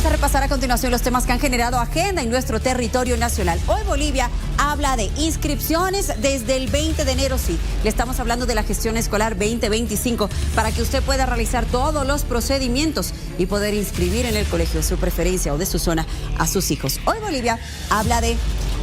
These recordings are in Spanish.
a repasar a continuación los temas que han generado agenda en nuestro territorio nacional. Hoy Bolivia habla de inscripciones desde el 20 de enero, sí. Le estamos hablando de la gestión escolar 2025 para que usted pueda realizar todos los procedimientos y poder inscribir en el colegio de su preferencia o de su zona a sus hijos. Hoy Bolivia habla de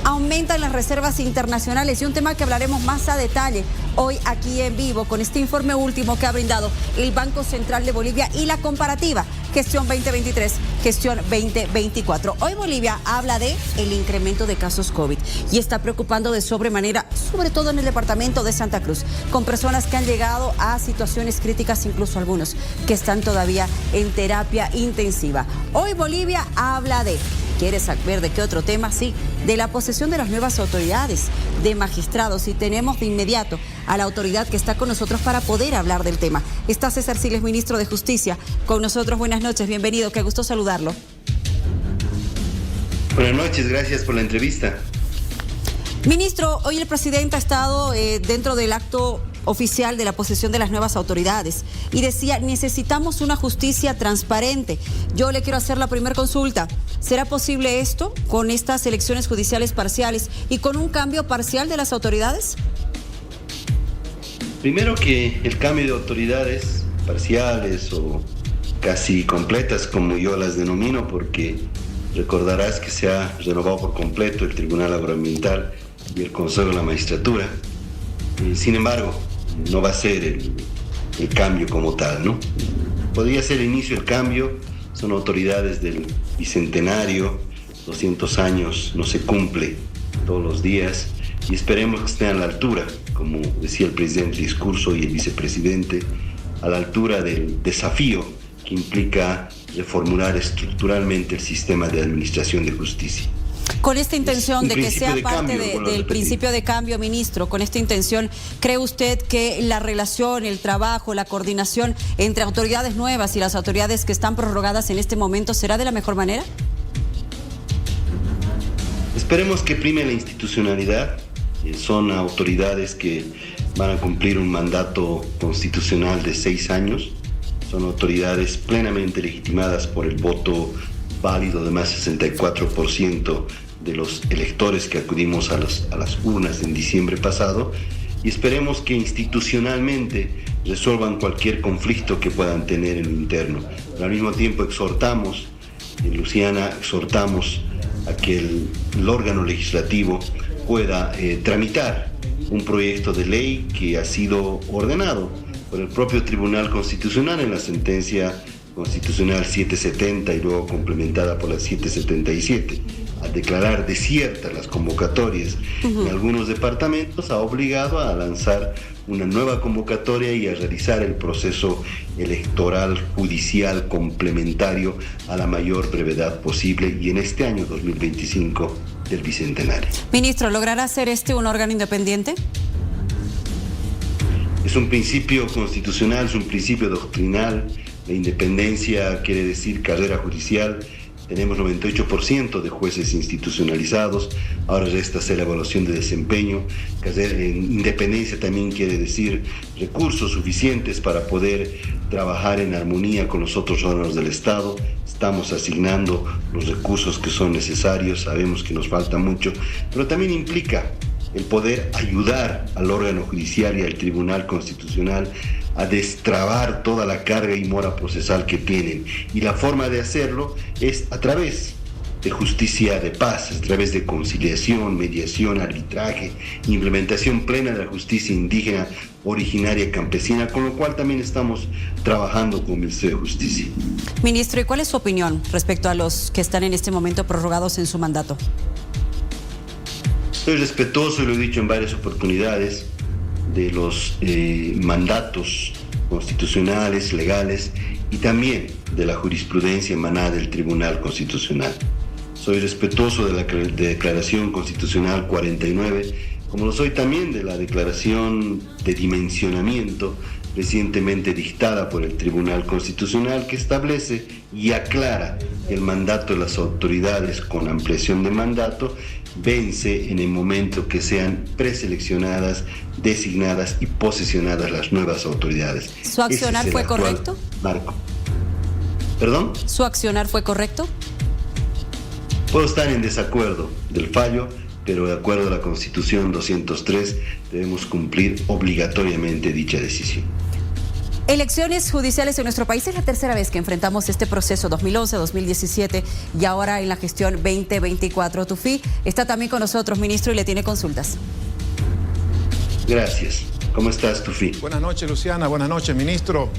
aumentan las reservas internacionales y un tema que hablaremos más a detalle hoy aquí en vivo con este informe último que ha brindado el Banco Central de Bolivia y la comparativa gestión 2023, gestión 2024. Hoy Bolivia habla de el incremento de casos COVID y está preocupando de sobremanera, sobre todo en el departamento de Santa Cruz, con personas que han llegado a situaciones críticas, incluso algunos que están todavía en terapia intensiva. Hoy Bolivia habla de, ¿quieres saber de qué otro tema? Sí, de la posesión de las nuevas autoridades, de magistrados, y tenemos de inmediato a la autoridad que está con nosotros para poder hablar del tema. Está César Siles, ministro de Justicia, con nosotros. Buenas noches, bienvenido, qué gusto saludarlo. Buenas noches, gracias por la entrevista. Ministro, hoy el presidente ha estado dentro del acto oficial de la posesión de las nuevas autoridades y decía, necesitamos una justicia transparente. Yo le quiero hacer la primera consulta. ¿Será posible esto con estas elecciones judiciales parciales y con un cambio parcial de las autoridades? Primero que el cambio de autoridades parciales o casi completas, como yo las denomino, porque recordarás que se ha renovado por completo el Tribunal Agroambiental y el Consejo de la Magistratura. Sin embargo, no va a ser el cambio como tal, ¿no? Podría ser el inicio del cambio, son autoridades del bicentenario, 200 años no se cumple todos los días y esperemos que estén a la altura, como decía el presidente del discurso y el vicepresidente, a la altura del desafío que implica reformular estructuralmente el sistema de administración de justicia. Con esta intención de que sea parte del principio de cambio, ministro, con esta intención, ¿cree usted que la relación, el trabajo, la coordinación entre autoridades nuevas y las autoridades que están prorrogadas en este momento será de la mejor manera? Esperemos que prime la institucionalidad. Son autoridades que van a cumplir un mandato constitucional de 6 años. Son autoridades plenamente legitimadas por el voto válido de más del 64% de los electores que acudimos a las urnas en diciembre pasado, y esperemos que institucionalmente resuelvan cualquier conflicto que puedan tener en lo interno. Pero al mismo tiempo exhortamos, Luciana, a que el órgano legislativo pueda tramitar un proyecto de ley que ha sido ordenado por el propio Tribunal Constitucional en la sentencia constitucional 770 y luego complementada por la 777. Al declarar desiertas las convocatorias en algunos departamentos, ha obligado a lanzar una nueva convocatoria y a realizar el proceso electoral judicial complementario a la mayor brevedad posible y en este año 2025 del bicentenario. Ministro, ¿logrará ser un órgano independiente? Es un principio constitucional, es un principio doctrinal. La independencia quiere decir carrera judicial. Tenemos 98% de jueces institucionalizados. Ahora resta hacer la evaluación de desempeño. Independencia también quiere decir recursos suficientes para poder trabajar en armonía con los otros órganos del Estado. Estamos asignando los recursos que son necesarios. Sabemos que nos falta mucho, pero también implica el poder ayudar al órgano judicial y al Tribunal Constitucional a destrabar toda la carga y mora procesal que tienen. Y la forma de hacerlo es a través de justicia de paz, a través de conciliación, mediación, arbitraje, implementación plena de la justicia indígena, originaria, campesina, con lo cual también estamos trabajando con el Ministerio de Justicia. Ministro, ¿y cuál es su opinión respecto a los que están en este momento prorrogados en su mandato? Soy respetuoso, y lo he dicho en varias oportunidades, de los mandatos constitucionales, legales y también de la jurisprudencia emanada del Tribunal Constitucional. Soy respetuoso de la Declaración Constitucional 49, como lo soy también de la Declaración de Dimensionamiento recientemente dictada por el Tribunal Constitucional, que establece y aclara el mandato de las autoridades con ampliación de mandato vence en el momento que sean preseleccionadas, designadas y posesionadas las nuevas autoridades. ¿Su accionar fue correcto? Marco. ¿Perdón? ¿Su accionar fue correcto? Puedo estar en desacuerdo del fallo, pero de acuerdo a la Constitución 203 debemos cumplir obligatoriamente dicha decisión. Elecciones judiciales en nuestro país es la tercera vez que enfrentamos este proceso, 2011, 2017 y ahora en la gestión 2024. Tufí está también con nosotros, ministro, y le tiene consultas. Gracias. ¿Cómo estás, Tufí? Buenas noches, Luciana. Buenas noches, ministro.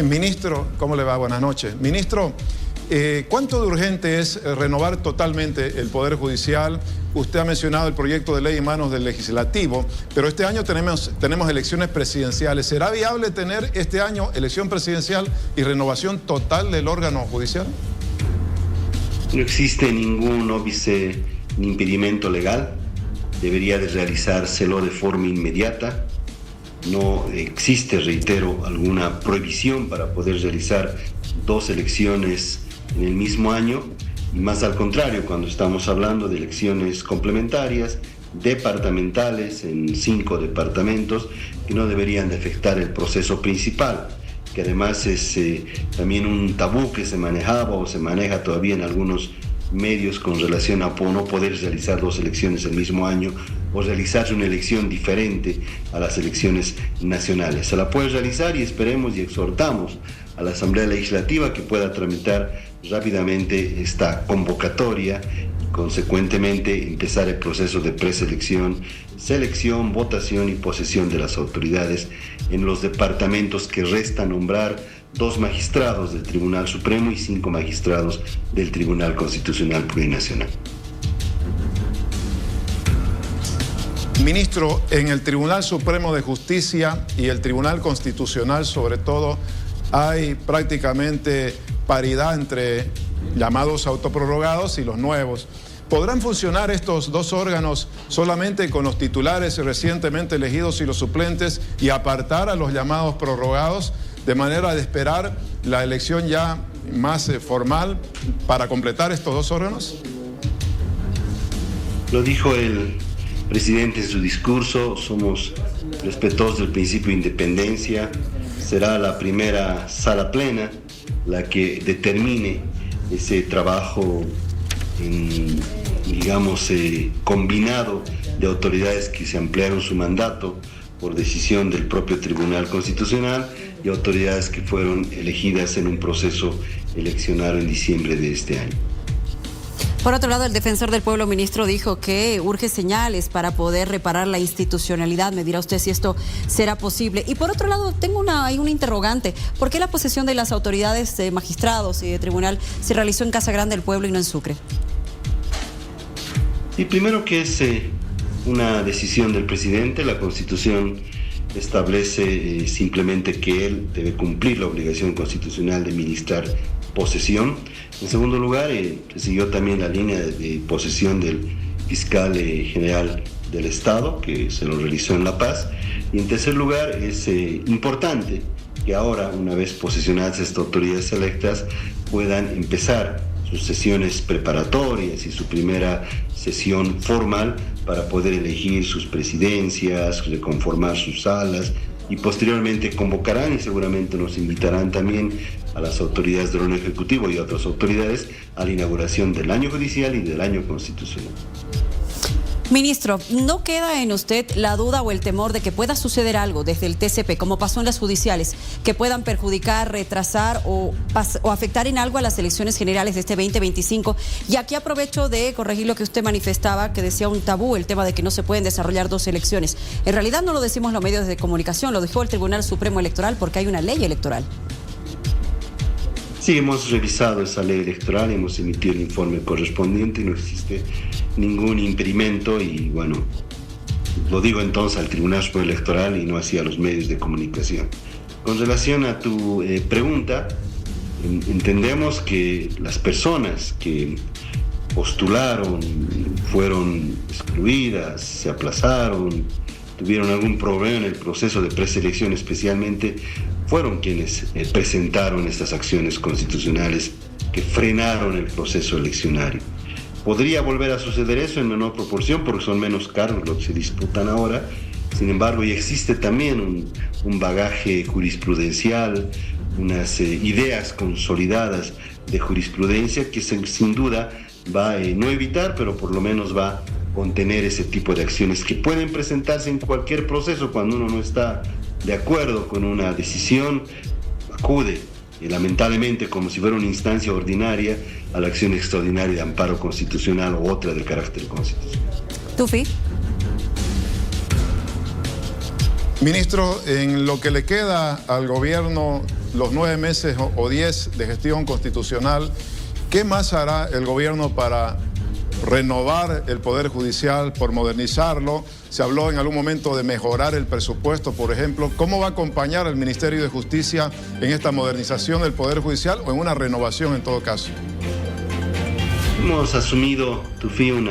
Ministro, ¿cómo le va? Buenas noches. Ministro, ¿cuánto de urgente es renovar totalmente el Poder Judicial? Usted ha mencionado el proyecto de ley en manos del Legislativo, pero este año tenemos elecciones presidenciales. ¿Será viable tener este año elección presidencial y renovación total del órgano judicial? No existe ningún óbice ni impedimento legal. Debería de realizárselo de forma inmediata. No existe, reitero, alguna prohibición para poder realizar dos elecciones en el mismo año. Y más al contrario, cuando estamos hablando de elecciones complementarias, departamentales, en 5 departamentos, que no deberían de afectar el proceso principal, que además es también un tabú que se manejaba o se maneja todavía en algunos medios con relación a no poder realizar dos elecciones el mismo año o realizarse una elección diferente a las elecciones nacionales. Se la puede realizar y esperemos y exhortamos a la Asamblea Legislativa que pueda tramitar rápidamente esta convocatoria y consecuentemente empezar el proceso de preselección, selección, votación y posesión de las autoridades en los departamentos que resta nombrar 2 magistrados del Tribunal Supremo y 5 magistrados del Tribunal Constitucional Plurinacional. Ministro, en el Tribunal Supremo de Justicia y el Tribunal Constitucional, sobre todo, hay prácticamente paridad entre llamados autoprorrogados y los nuevos. ¿Podrán funcionar estos dos órganos solamente con los titulares recientemente elegidos y los suplentes y apartar a los llamados prorrogados de manera de esperar la elección ya más formal para completar estos dos órganos? Lo dijo el presidente en su discurso, somos respetuosos del principio de independencia. Será la primera sala plena la que determine ese trabajo combinado de autoridades que se ampliaron su mandato por decisión del propio Tribunal Constitucional y autoridades que fueron elegidas en un proceso eleccionario en diciembre de este año. Por otro lado, el defensor del pueblo, ministro, dijo que urge señales para poder reparar la institucionalidad. Me dirá usted si esto será posible. Y por otro lado, tengo una interrogante. ¿Por qué la posesión de las autoridades de magistrados y de tribunal se realizó en Casa Grande del Pueblo y no en Sucre? Y primero que es una decisión del presidente. La Constitución establece simplemente que él debe cumplir la obligación constitucional de ministrar posesión. En segundo lugar, se siguió también la línea de posesión del fiscal general del Estado, que se lo realizó en La Paz. Y en tercer lugar, es importante que ahora, una vez posesionadas estas autoridades electas, puedan empezar sus sesiones preparatorias y su primera sesión formal para poder elegir sus presidencias, reconformar sus salas y posteriormente convocarán y seguramente nos invitarán también a las autoridades del orden ejecutivo y a otras autoridades a la inauguración del año judicial y del año constitucional. Ministro, ¿no queda en usted la duda o el temor de que pueda suceder algo desde el TCP, como pasó en las judiciales, que puedan perjudicar, retrasar o afectar en algo a las elecciones generales de este 2025? Y aquí aprovecho de corregir lo que usted manifestaba, que decía un tabú, el tema de que no se pueden desarrollar dos elecciones. En realidad no lo decimos los medios de comunicación, lo dijo el Tribunal Supremo Electoral porque hay una ley electoral. Sí, hemos revisado esa ley electoral, hemos emitido el informe correspondiente y no existe ningún impedimento y bueno, lo digo entonces al Tribunal Supremo Electoral y no hacia los medios de comunicación. Con relación a tu pregunta, entendemos que las personas que postularon, fueron excluidas, se aplazaron, tuvieron algún problema en el proceso de preselección especialmente, fueron quienes presentaron estas acciones constitucionales que frenaron el proceso eleccionario. Podría volver a suceder eso en menor proporción porque son menos cargos los que se disputan ahora. Sin embargo, y existe también un bagaje jurisprudencial, unas ideas consolidadas de jurisprudencia que sin duda va no evitar, pero por lo menos va a contener ese tipo de acciones que pueden presentarse en cualquier proceso. Cuando uno no está de acuerdo con una decisión, acude, lamentablemente, como si fuera una instancia ordinaria, a la acción extraordinaria de amparo constitucional o otra de carácter constitucional. Tufi. Ministro, en lo que le queda al gobierno, los 9 meses o 10 de gestión constitucional, ¿qué más hará el gobierno para renovar el Poder Judicial, por modernizarlo? Se habló en algún momento de mejorar el presupuesto, por ejemplo. ¿Cómo va a acompañar el Ministerio de Justicia en esta modernización del Poder Judicial o en una renovación en todo caso? Hemos asumido, Tufi, un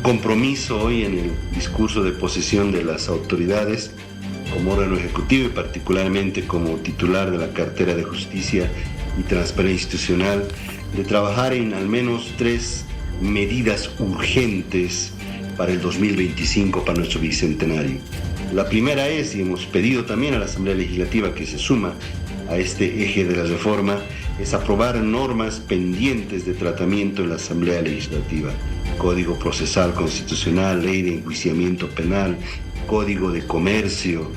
compromiso hoy en el discurso de posesión de las autoridades como órgano ejecutivo y particularmente como titular de la cartera de Justicia y Transparencia Institucional, de trabajar en al menos 3 medidas urgentes para el 2025, para nuestro bicentenario. La primera es, y hemos pedido también a la Asamblea Legislativa que se suma a este eje de la reforma, es aprobar normas pendientes de tratamiento en la Asamblea Legislativa. Código Procesal Constitucional, Ley de Enjuiciamiento Penal, Código de Comercio,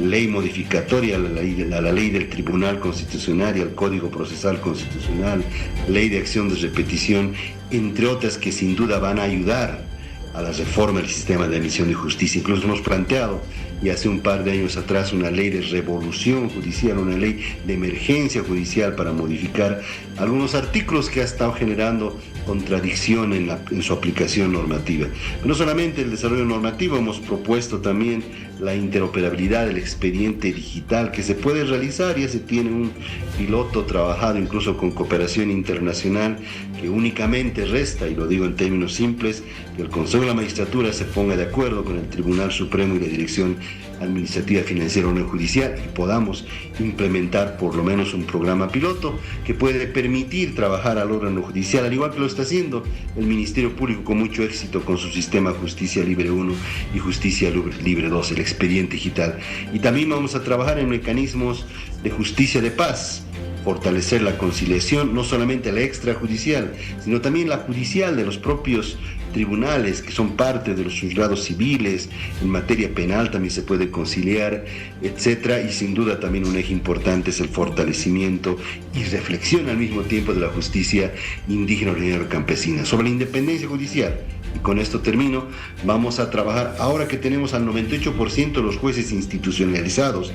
ley modificatoria a la ley del Tribunal Constitucional y al Código Procesal Constitucional, ley de acción de repetición, entre otras que sin duda van a ayudar a la reforma del sistema de emisión de justicia. Incluso hemos planteado, y hace un par de años atrás, una ley de revolución judicial, una ley de emergencia judicial para modificar algunos artículos que ha estado generando contradicción en su aplicación normativa. Pero no solamente el desarrollo normativo, hemos propuesto también la interoperabilidad del expediente digital que se puede realizar. Ya se tiene un piloto trabajado incluso con cooperación internacional que únicamente resta, y lo digo en términos simples, que el Consejo de la Magistratura se ponga de acuerdo con el Tribunal Supremo y la Dirección Administrativa Financiera o Judicial y podamos implementar por lo menos un programa piloto que puede permitir trabajar al órgano judicial, al igual que lo está haciendo el Ministerio Público con mucho éxito con su sistema Justicia Libre 1 y Justicia Libre 2, el expediente digital. Y también vamos a trabajar en mecanismos de justicia de paz, fortalecer la conciliación, no solamente la extrajudicial, sino también la judicial de los propios tribunales que son parte de los juzgados civiles. En materia penal también se puede conciliar, etcétera, y sin duda también un eje importante es el fortalecimiento y reflexión al mismo tiempo de la justicia indígena, ordinaria, campesina. Sobre la independencia judicial, y con esto termino, vamos a trabajar ahora que tenemos al 98% de los jueces institucionalizados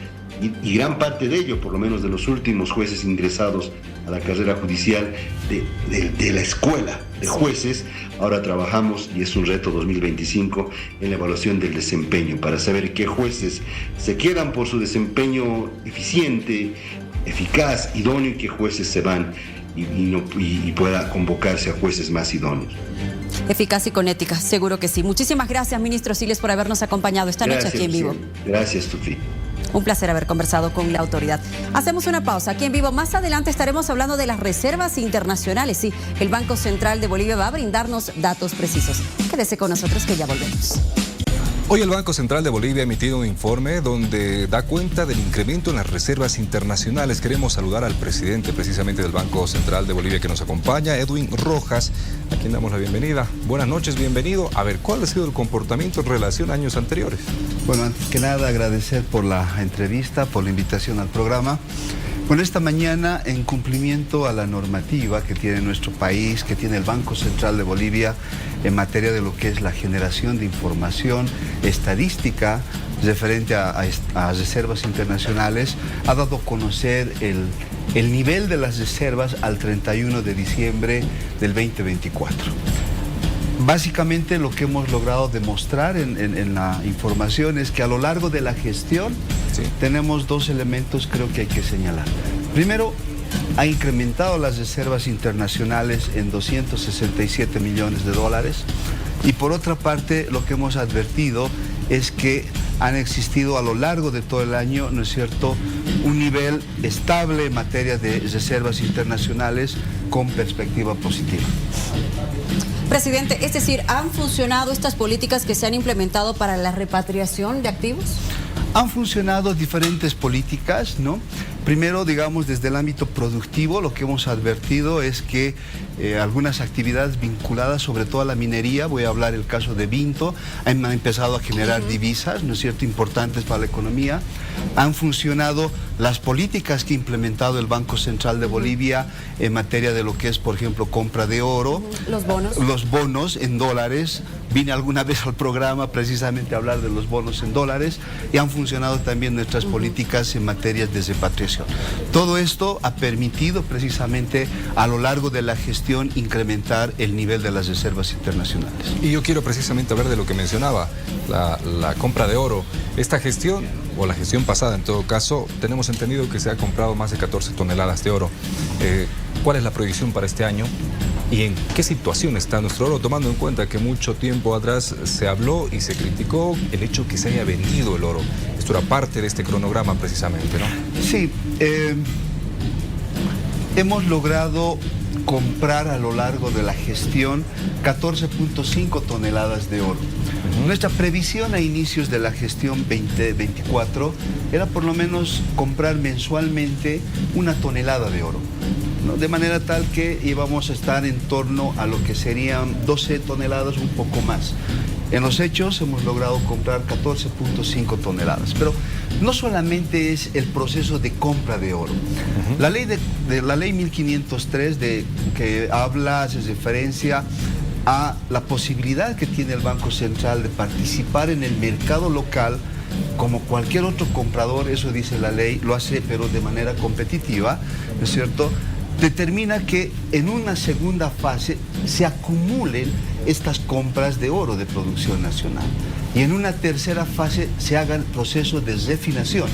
y gran parte de ello, por lo menos de los últimos jueces ingresados a la carrera judicial de la escuela de jueces. Ahora trabajamos, y es un reto 2025, en la evaluación del desempeño para saber qué jueces se quedan por su desempeño eficiente, eficaz, idóneo, y qué jueces se van y pueda convocarse a jueces más idóneos. Eficaz y con ética, seguro que sí. Muchísimas gracias, ministro Siles, por habernos acompañado esta noche aquí en vivo. Gracias, Tufi. Un placer haber conversado con la autoridad. Hacemos una pausa aquí en vivo. Más adelante estaremos hablando de las reservas internacionales. Sí, el Banco Central de Bolivia va a brindarnos datos precisos. Quédese con nosotros que ya volvemos. Hoy el Banco Central de Bolivia ha emitido un informe donde da cuenta del incremento en las reservas internacionales. Queremos saludar al presidente precisamente del Banco Central de Bolivia que nos acompaña, Edwin Rojas, a quien damos la bienvenida. Buenas noches, bienvenido. A ver, ¿cuál ha sido el comportamiento en relación a años anteriores? Bueno, antes que nada agradecer por la entrevista, por la invitación al programa. Bueno, esta mañana, en cumplimiento a la normativa que tiene nuestro país, que tiene el Banco Central de Bolivia en materia de lo que es la generación de información estadística referente a reservas internacionales, ha dado a conocer el nivel de las reservas al 31 de diciembre del 2024. Básicamente lo que hemos logrado demostrar en la información es que a lo largo de la gestión tenemos 2 elementos creo que hay que señalar. Primero, ha incrementado las reservas internacionales en 267 millones de dólares y por otra parte lo que hemos advertido es que han existido a lo largo de todo el año, ¿no es cierto?, un nivel estable en materia de reservas internacionales con perspectiva positiva. Presidente, es decir, ¿han funcionado estas políticas que se han implementado para la repatriación de activos? Han funcionado diferentes políticas, ¿no? Primero, digamos, desde el ámbito productivo, lo que hemos advertido es que algunas actividades vinculadas sobre todo a la minería, voy a hablar el caso de Vinto, han empezado a generar divisas, ¿no es cierto?, importantes para la economía. Han funcionado las políticas que ha implementado el Banco Central de Bolivia en materia de lo que es, por ejemplo, compra de oro. Los bonos. Los bonos en dólares. Vine alguna vez al programa precisamente a hablar de los bonos en dólares y han funcionado también nuestras políticas en materia de repatriación. Todo esto ha permitido precisamente a lo largo de la gestión incrementar el nivel de las reservas internacionales. Y yo quiero precisamente hablar de lo que mencionaba, la compra de oro. Esta gestión, o la gestión pasada en todo caso, tenemos entendido que se ha comprado más de 14 toneladas de oro. ¿Cuál es la proyección para este año? ¿Y en qué situación está nuestro oro? Tomando en cuenta que mucho tiempo atrás se habló y se criticó el hecho que se haya vendido el oro. Esto era parte de este cronograma precisamente, ¿no? Sí, hemos logrado comprar a lo largo de la gestión 14.5 toneladas de oro. Nuestra previsión a inicios de la gestión 2024 era por lo menos comprar mensualmente 1 tonelada de oro, ¿no? De manera tal que íbamos a estar en torno a lo que serían 12 toneladas, un poco más. En los hechos hemos logrado comprar 14.5 toneladas, pero no solamente es el proceso de compra de oro. La ley la ley 1503 que hace referencia a la posibilidad que tiene el Banco Central de participar en el mercado local como cualquier otro comprador, eso dice la ley, lo hace pero de manera competitiva, ¿no es cierto?, determina que en una segunda fase se acumulen estas compras de oro de producción nacional y en una tercera fase se haga el proceso de refinación.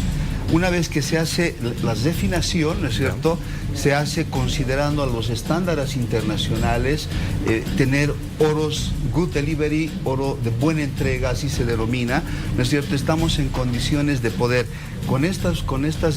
Una vez que se hace la refinación, ¿no es cierto?, se hace considerando a los estándares internacionales, tener oros good delivery, oro de buena entrega, así se denomina, ¿no es cierto? Estamos en condiciones de poder, con estas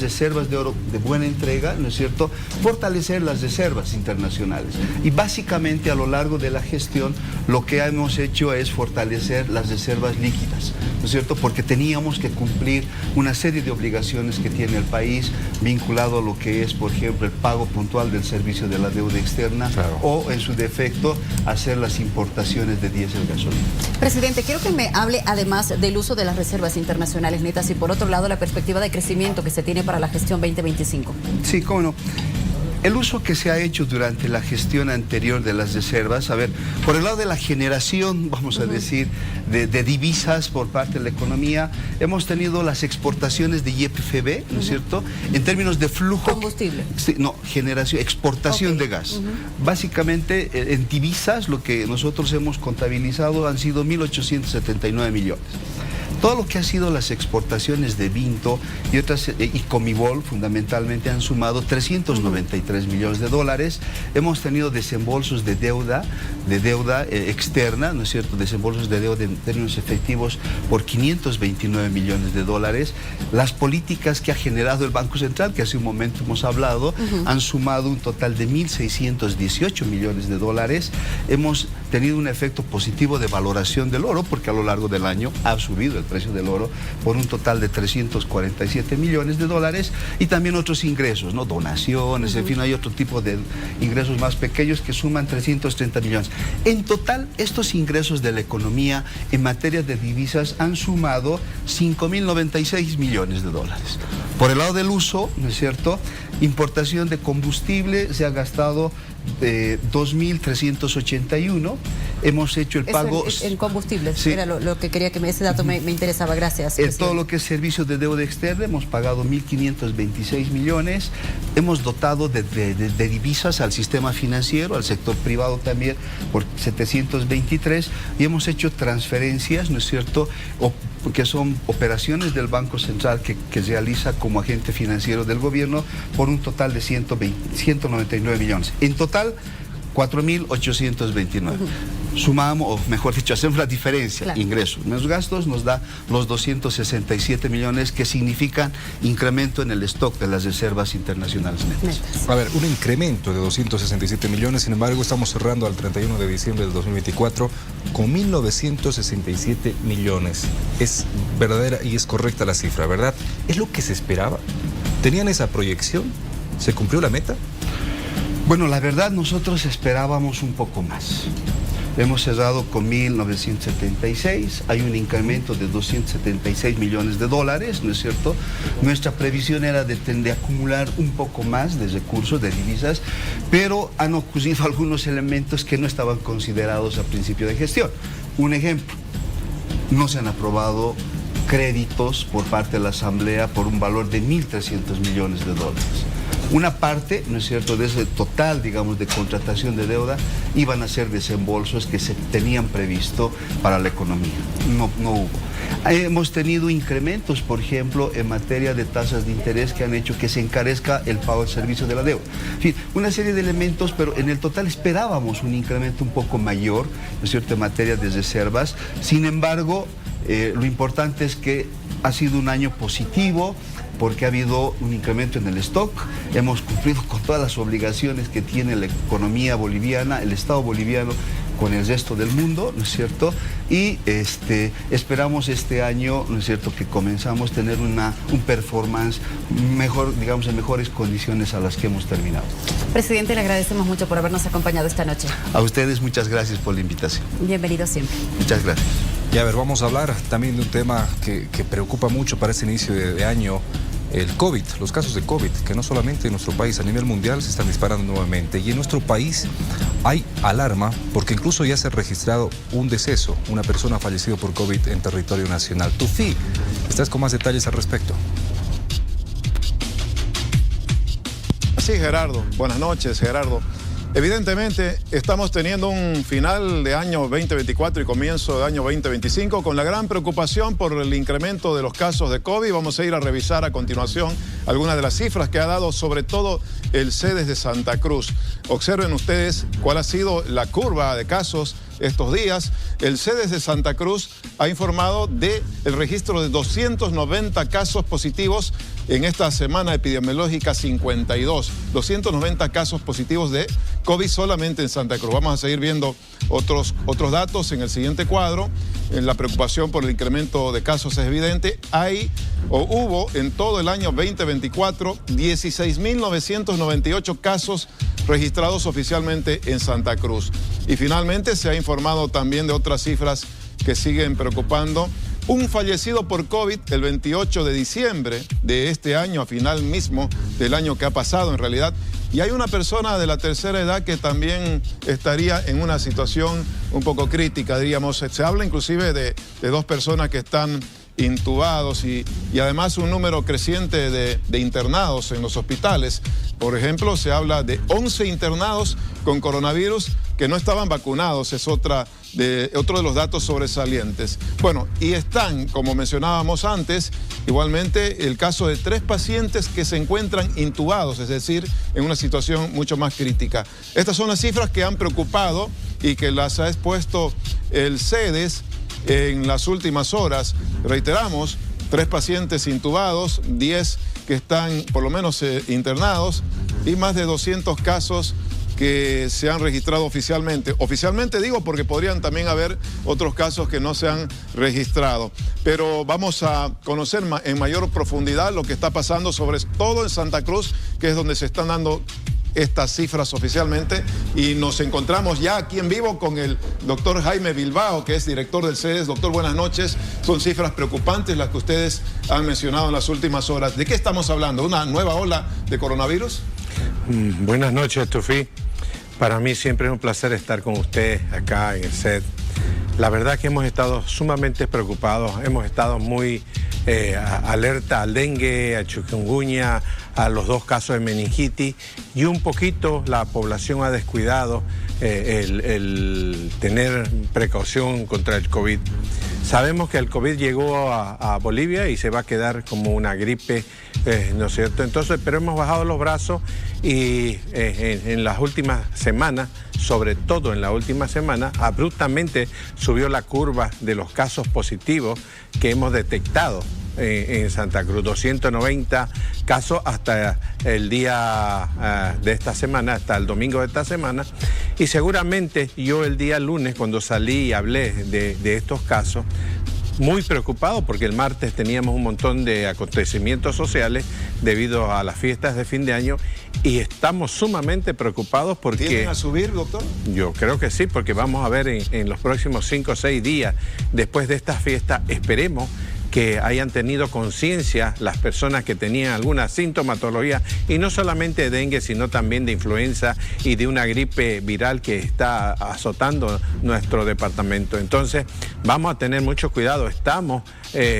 reservas de oro de buena entrega, ¿no es cierto?, fortalecer las reservas internacionales. Y básicamente a lo largo de la gestión lo que hemos hecho es fortalecer las reservas líquidas, ¿no es cierto?, porque teníamos que cumplir una serie de obligaciones que tiene el país vinculado a lo que es, por ejemplo, el pago puntual del servicio de la deuda externa, claro, o en su defecto hacer las importaciones de diésel gasolina. Presidente, quiero que me hable además del uso de las reservas internacionales netas y por otro lado la perspectiva de crecimiento que se tiene para la gestión 2025. Sí, cómo no. El uso que se ha hecho durante la gestión anterior de las reservas, a ver, por el lado de la generación, vamos a decir, de divisas por parte de la economía, hemos tenido las exportaciones de YPFB, ¿no es cierto?, en términos de flujo. ¿Combustible? Sí, no, exportación de gas. Básicamente, en divisas, lo que nosotros hemos contabilizado han sido 1.879 millones. Todo lo que ha sido las exportaciones de Vinto y otras, y Comibol fundamentalmente, han sumado 393 millones de dólares. Hemos tenido desembolsos de deuda externa, ¿no es cierto?, desembolsos de deuda en términos efectivos por 529 millones de dólares. Las políticas que ha generado el Banco Central, que hace un momento hemos hablado, han sumado un total de 1.618 millones de dólares. Hemos tenido un efecto positivo de valoración del oro, porque a lo largo del año ha subido el precio del oro por un total de 347 millones de dólares y también otros ingresos, ¿no?, donaciones, en fin, hay otro tipo de ingresos más pequeños que suman 330 millones. En total, estos ingresos de la economía en materia de divisas han sumado 5.096 millones de dólares. Por el lado del uso, ¿no es cierto?, importación de combustible se ha gastado 2.381. Hemos hecho el pago... En combustibles, sí, era lo que quería que ese dato me interesaba, gracias. Todo lo que es servicios de deuda externa, hemos pagado 1.526 millones, hemos dotado de divisas al sistema financiero, al sector privado también, por 723, y hemos hecho transferencias, ¿no es cierto?, que son operaciones del Banco Central que realiza como agente financiero del gobierno por un total de 199 millones. En total, 4.829. Sumamos, o mejor dicho, hacemos la diferencia, claro, ingresos menos gastos, nos da los 267 millones, que significan incremento en el stock de las reservas internacionales netas. A ver, un incremento de 267 millones, sin embargo, estamos cerrando al 31 de diciembre del 2024 con 1.967 millones. Es verdadera y es correcta la cifra, ¿verdad? ¿Es lo que se esperaba? ¿Tenían esa proyección? ¿Se cumplió la meta? Bueno, la verdad, nosotros esperábamos un poco más. Hemos cerrado con 1.976, hay un incremento de 276 millones de dólares, ¿no es cierto? Nuestra previsión era de acumular un poco más de recursos, de divisas, pero han ocurrido algunos elementos que no estaban considerados a principio de gestión. Un ejemplo, no se han aprobado créditos por parte de la Asamblea por un valor de 1.300 millones de dólares. Una parte, ¿no es cierto?, de ese total, digamos, de contratación de deuda, iban a ser desembolsos que se tenían previsto para la economía. No hubo. Hemos tenido incrementos, por ejemplo, en materia de tasas de interés que han hecho que se encarezca el pago del servicio de la deuda. En fin, una serie de elementos, pero en el total esperábamos un incremento un poco mayor, ¿no es cierto?, en materia de reservas. Sin embargo, lo importante es que ha sido un año positivo, porque ha habido un incremento en el stock, hemos cumplido con todas las obligaciones que tiene la economía boliviana, el Estado boliviano con el resto del mundo, ¿no es cierto? Y esperamos este año, ¿no es cierto?, que comenzamos a tener un performance mejor, digamos, en mejores condiciones a las que hemos terminado. Presidente, le agradecemos mucho por habernos acompañado esta noche. A ustedes muchas gracias por la invitación. Bienvenido siempre. Muchas gracias. Y a ver, vamos a hablar también de un tema que preocupa mucho para este inicio de año. El COVID, los casos de COVID, que no solamente en nuestro país, a nivel mundial se están disparando nuevamente. Y en nuestro país hay alarma porque incluso ya se ha registrado un deceso, una persona ha fallecido por COVID en territorio nacional. Tufi, ¿estás con más detalles al respecto? Sí, Gerardo. Buenas noches, Gerardo. Evidentemente, estamos teniendo un final de año 2024 y comienzo de año 2025 con la gran preocupación por el incremento de los casos de COVID. Vamos a ir a revisar a continuación algunas de las cifras que ha dado sobre todo el CEDES de Santa Cruz. Observen ustedes cuál ha sido la curva de casos estos días. El CEDES de Santa Cruz ha informado del registro de 290 casos positivos en esta semana epidemiológica 52. 290 casos positivos de COVID solamente en Santa Cruz. Vamos a seguir viendo otros datos en el siguiente cuadro. La preocupación por el incremento de casos es evidente. Hubo en todo el año 2024 16.998 casos registrados oficialmente en Santa Cruz. Y finalmente se ha informado también de otras cifras que siguen preocupando. Un fallecido por COVID el 28 de diciembre de este año, a final mismo del año que ha pasado en realidad. Y hay una persona de la tercera edad que también estaría en una situación un poco crítica, diríamos. Se habla inclusive de dos personas que están intubados y además un número creciente de internados en los hospitales. Por ejemplo, se habla de 11 internados con coronavirus que no estaban vacunados, es otro de los datos sobresalientes. Bueno, y están, como mencionábamos antes, igualmente el caso de 3 pacientes que se encuentran intubados, es decir, en una situación mucho más crítica. Estas son las cifras que han preocupado y que las ha expuesto el CEDES en las últimas horas. Reiteramos, 3 pacientes intubados, 10 que están por lo menos internados y más de 200 casos que se han registrado oficialmente. Oficialmente digo porque podrían también haber otros casos que no se han registrado. Pero vamos a conocer en mayor profundidad lo que está pasando, sobre todo en Santa Cruz, que es donde se están dando estas cifras oficialmente, y nos encontramos ya aquí en vivo con el doctor Jaime Bilbao, que es director del CEDES. Doctor, buenas noches. Son cifras preocupantes las que ustedes han mencionado en las últimas horas. ¿De qué estamos hablando? ¿Una nueva ola de coronavirus? Buenas noches, Tufi. Para mí siempre es un placer estar con usted acá en el set. La verdad que hemos estado sumamente preocupados, hemos estado muy alerta al dengue, a chikungunya, a los 2 casos de meningitis, y un poquito la población ha descuidado el tener precaución contra el COVID. Sabemos que el COVID llegó a Bolivia y se va a quedar como una gripe, ¿no es cierto? Entonces, pero hemos bajado los brazos y en las últimas semanas, sobre todo en la última semana, abruptamente subió la curva de los casos positivos que hemos detectado en Santa Cruz. 290 casos hasta el día de esta semana, hasta el domingo de esta semana. Y seguramente yo el día lunes, cuando salí y hablé de estos casos, muy preocupado porque el martes teníamos un montón de acontecimientos sociales debido a las fiestas de fin de año y estamos sumamente preocupados porque... ¿Tienden a subir, doctor? Yo creo que sí, porque vamos a ver en los próximos 5 o 6 días después de estas fiestas, esperemos que hayan tenido conciencia las personas que tenían alguna sintomatología, y no solamente de dengue, sino también de influenza y de una gripe viral que está azotando nuestro departamento. Entonces, vamos a tener mucho cuidado. Estamos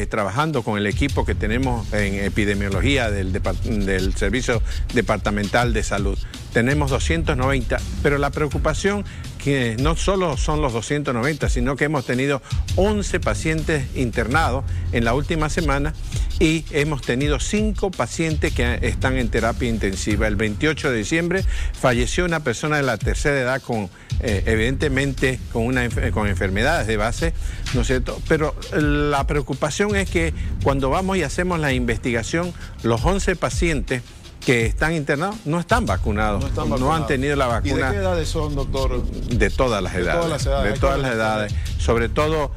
trabajando con el equipo que tenemos en epidemiología del Servicio Departamental de Salud. Tenemos 290, pero la preocupación que no solo son los 290, sino que hemos tenido 11 pacientes internados en la última semana y hemos tenido 5 pacientes que están en terapia intensiva. El 28 de diciembre falleció una persona de la tercera edad con evidentemente con enfermedades de base, ¿no es cierto? Pero la preocupación es que cuando vamos y hacemos la investigación, los 11 pacientes que están internados no están vacunados, no han tenido la vacuna. ¿Y de qué edades son, doctor? De todas las edades. De todas las edades. Sobre todo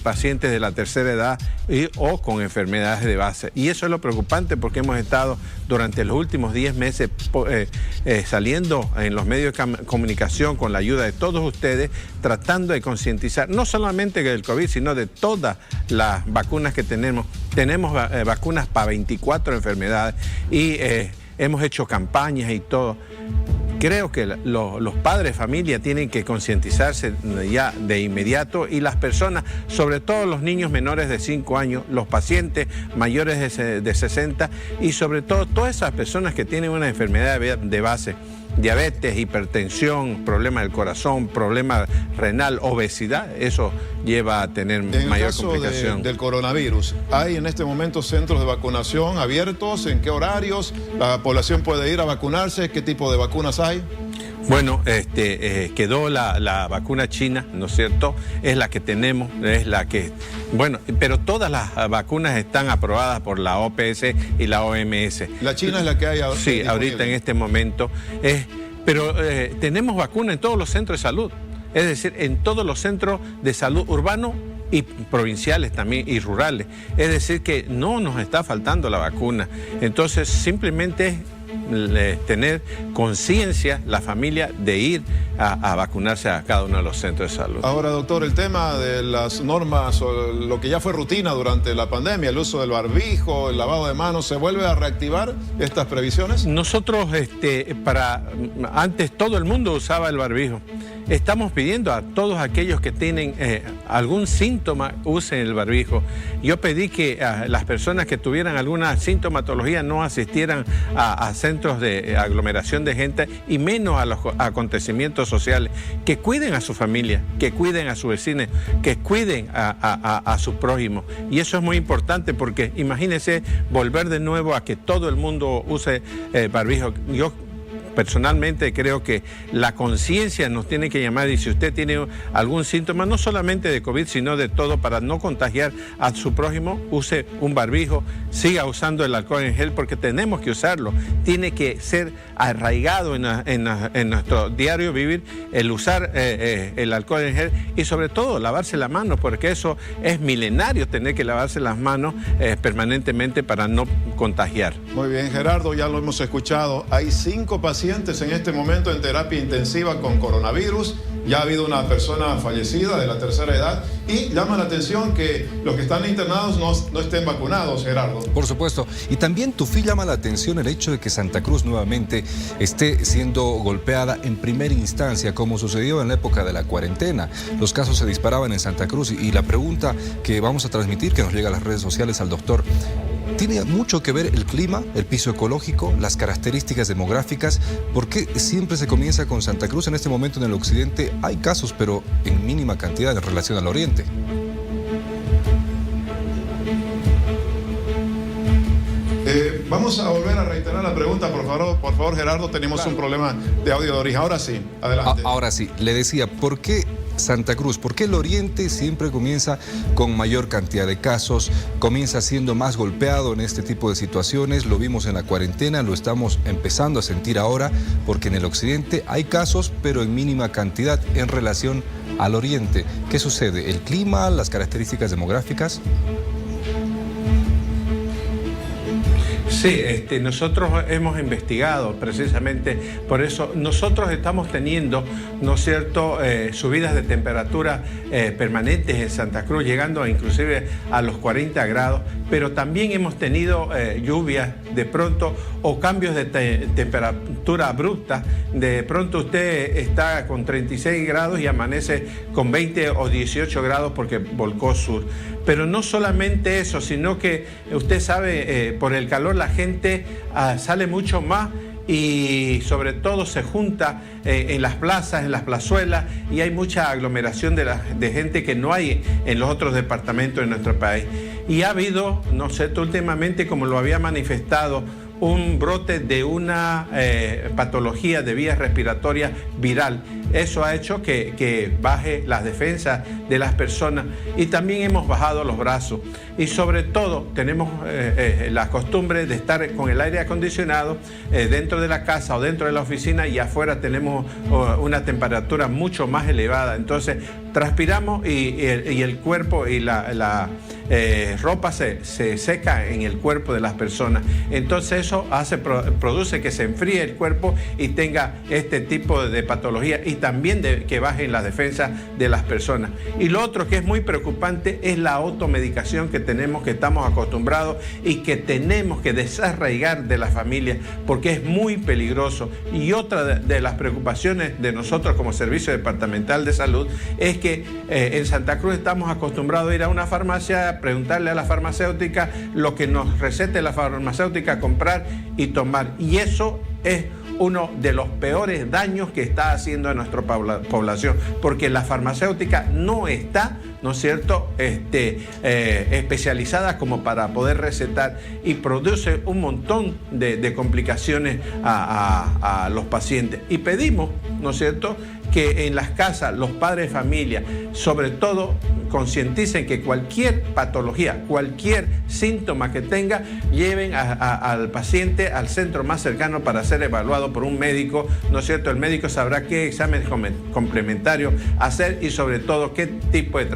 pacientes de la tercera edad o con enfermedades de base. Y eso es lo preocupante porque hemos estado durante los últimos 10 meses saliendo en los medios de comunicación con la ayuda de todos ustedes, tratando de concientizar, no solamente del COVID, sino de todas las vacunas que tenemos. Tenemos vacunas para 24 enfermedades y hemos hecho campañas y todo. Creo que los padres de familia tienen que concientizarse ya de inmediato, y las personas, sobre todo los niños menores de 5 años, los pacientes mayores de 60 y sobre todo todas esas personas que tienen una enfermedad de base, diabetes, hipertensión, problema del corazón, problema renal, obesidad, eso lleva a tener mayor complicación. Del coronavirus, ¿hay en este momento centros de vacunación abiertos? ¿En qué horarios? ¿La población puede ir a vacunarse? ¿Qué tipo de vacunas hay? Bueno, quedó la vacuna china, ¿no es cierto? Es la que tenemos, es la que... Bueno, pero todas las vacunas están aprobadas por la OPS y la OMS. ¿La china es la que hay ahora? Sí, ahorita en este momento. Pero tenemos vacuna en todos los centros de salud. Es decir, en todos los centros de salud urbanos y provinciales también y rurales. Es decir, que no nos está faltando la vacuna. Entonces, simplemente tener conciencia la familia de ir a vacunarse a cada uno de los centros de salud. Ahora, doctor, el tema de las normas o lo que ya fue rutina durante la pandemia, el uso del barbijo, el lavado de manos, ¿se vuelve a reactivar estas previsiones? Nosotros, antes todo el mundo usaba el barbijo. Estamos pidiendo a todos aquellos que tienen algún síntoma, usen el barbijo. Yo pedí que las personas que tuvieran alguna sintomatología no asistieran a centros de aglomeración de gente y menos a los acontecimientos sociales. Que cuiden a su familia, que cuiden a sus vecinos, que cuiden a sus prójimos. Y eso es muy importante porque imagínense volver de nuevo a que todo el mundo use barbijo. Yo personalmente creo que la conciencia nos tiene que llamar, y si usted tiene algún síntoma, no solamente de COVID, sino de todo, para no contagiar a su prójimo, use un barbijo, siga usando el alcohol en gel, porque tenemos que usarlo. Tiene que ser arraigado en nuestro diario vivir el usar el alcohol en gel, y sobre todo lavarse las manos, porque eso es milenario, tener que lavarse las manos permanentemente para no contagiar. Muy bien, Gerardo, ya lo hemos escuchado. Hay 5 pacientes en este momento en terapia intensiva con coronavirus. Ya ha habido una persona fallecida de la tercera edad y llama la atención que los que están internados no estén vacunados, Gerardo. Por supuesto. Y también, Tufí, llama la atención el hecho de que Santa Cruz nuevamente esté siendo golpeada en primera instancia, como sucedió en la época de la cuarentena. Los casos se disparaban en Santa Cruz y la pregunta que vamos a transmitir, que nos llega a las redes sociales al doctor, ¿tiene mucho que ver el clima, el piso ecológico, las características demográficas? ¿Por qué siempre se comienza con Santa Cruz? En este momento en el occidente hay casos, pero en mínima cantidad en relación al oriente. Vamos a volver a reiterar la pregunta, por favor, Gerardo, tenemos un problema de audio de origen. Ahora sí, adelante. Ahora sí, le decía, ¿por qué Santa Cruz? ¿Por qué el Oriente siempre comienza con mayor cantidad de casos, comienza siendo más golpeado en este tipo de situaciones? Lo vimos en la cuarentena, lo estamos empezando a sentir ahora, porque en el Occidente hay casos, pero en mínima cantidad en relación al Oriente. ¿Qué sucede? ¿El clima, las características demográficas? Sí, nosotros hemos investigado precisamente por eso. Nosotros estamos teniendo, ¿no es cierto?, subidas de temperatura permanentes en Santa Cruz, llegando inclusive a los 40 grados, pero también hemos tenido lluvias de pronto o cambios de temperatura abrupta. De pronto usted está con 36 grados y amanece con 20 o 18 grados porque volcó sur. Pero no solamente eso, sino que usted sabe, por el calor la gente sale mucho más y sobre todo se junta en las plazas, en las plazuelas, y hay mucha aglomeración de gente que no hay en los otros departamentos de nuestro país. Y ha habido, no sé, últimamente, como lo había manifestado, un brote de una patología de vías respiratorias viral. Eso ha hecho que baje las defensas de las personas y también hemos bajado los brazos. Y sobre todo tenemos la costumbre de estar con el aire acondicionado dentro de la casa o dentro de la oficina, y afuera tenemos una temperatura mucho más elevada. Entonces transpiramos y el cuerpo y la ropa se seca en el cuerpo de las personas. Entonces eso produce que se enfríe el cuerpo y tenga este tipo de patología, y también que bajen las defensas de las personas. Y lo otro que es muy preocupante es la automedicación que estamos acostumbrados y que tenemos que desarraigar de la familia, porque es muy peligroso. Y otra de las preocupaciones de nosotros como Servicio Departamental de Salud es que en Santa Cruz estamos acostumbrados a ir a una farmacia, preguntarle a la farmacéutica lo que nos recete la farmacéutica, comprar y tomar. Y eso es uno de los peores daños que está haciendo a nuestra población, porque la farmacéutica no está, ¿no es cierto?, especializada como para poder recetar, y produce un montón de complicaciones a los pacientes. Y pedimos, ¿no es cierto?, que en las casas los padres de familia, sobre todo, concienticen que cualquier patología, cualquier síntoma que tenga, lleven al paciente al centro más cercano para ser evaluado por un médico, ¿no es cierto? El médico sabrá qué exámenes complementarios hacer y sobre todo qué tipo de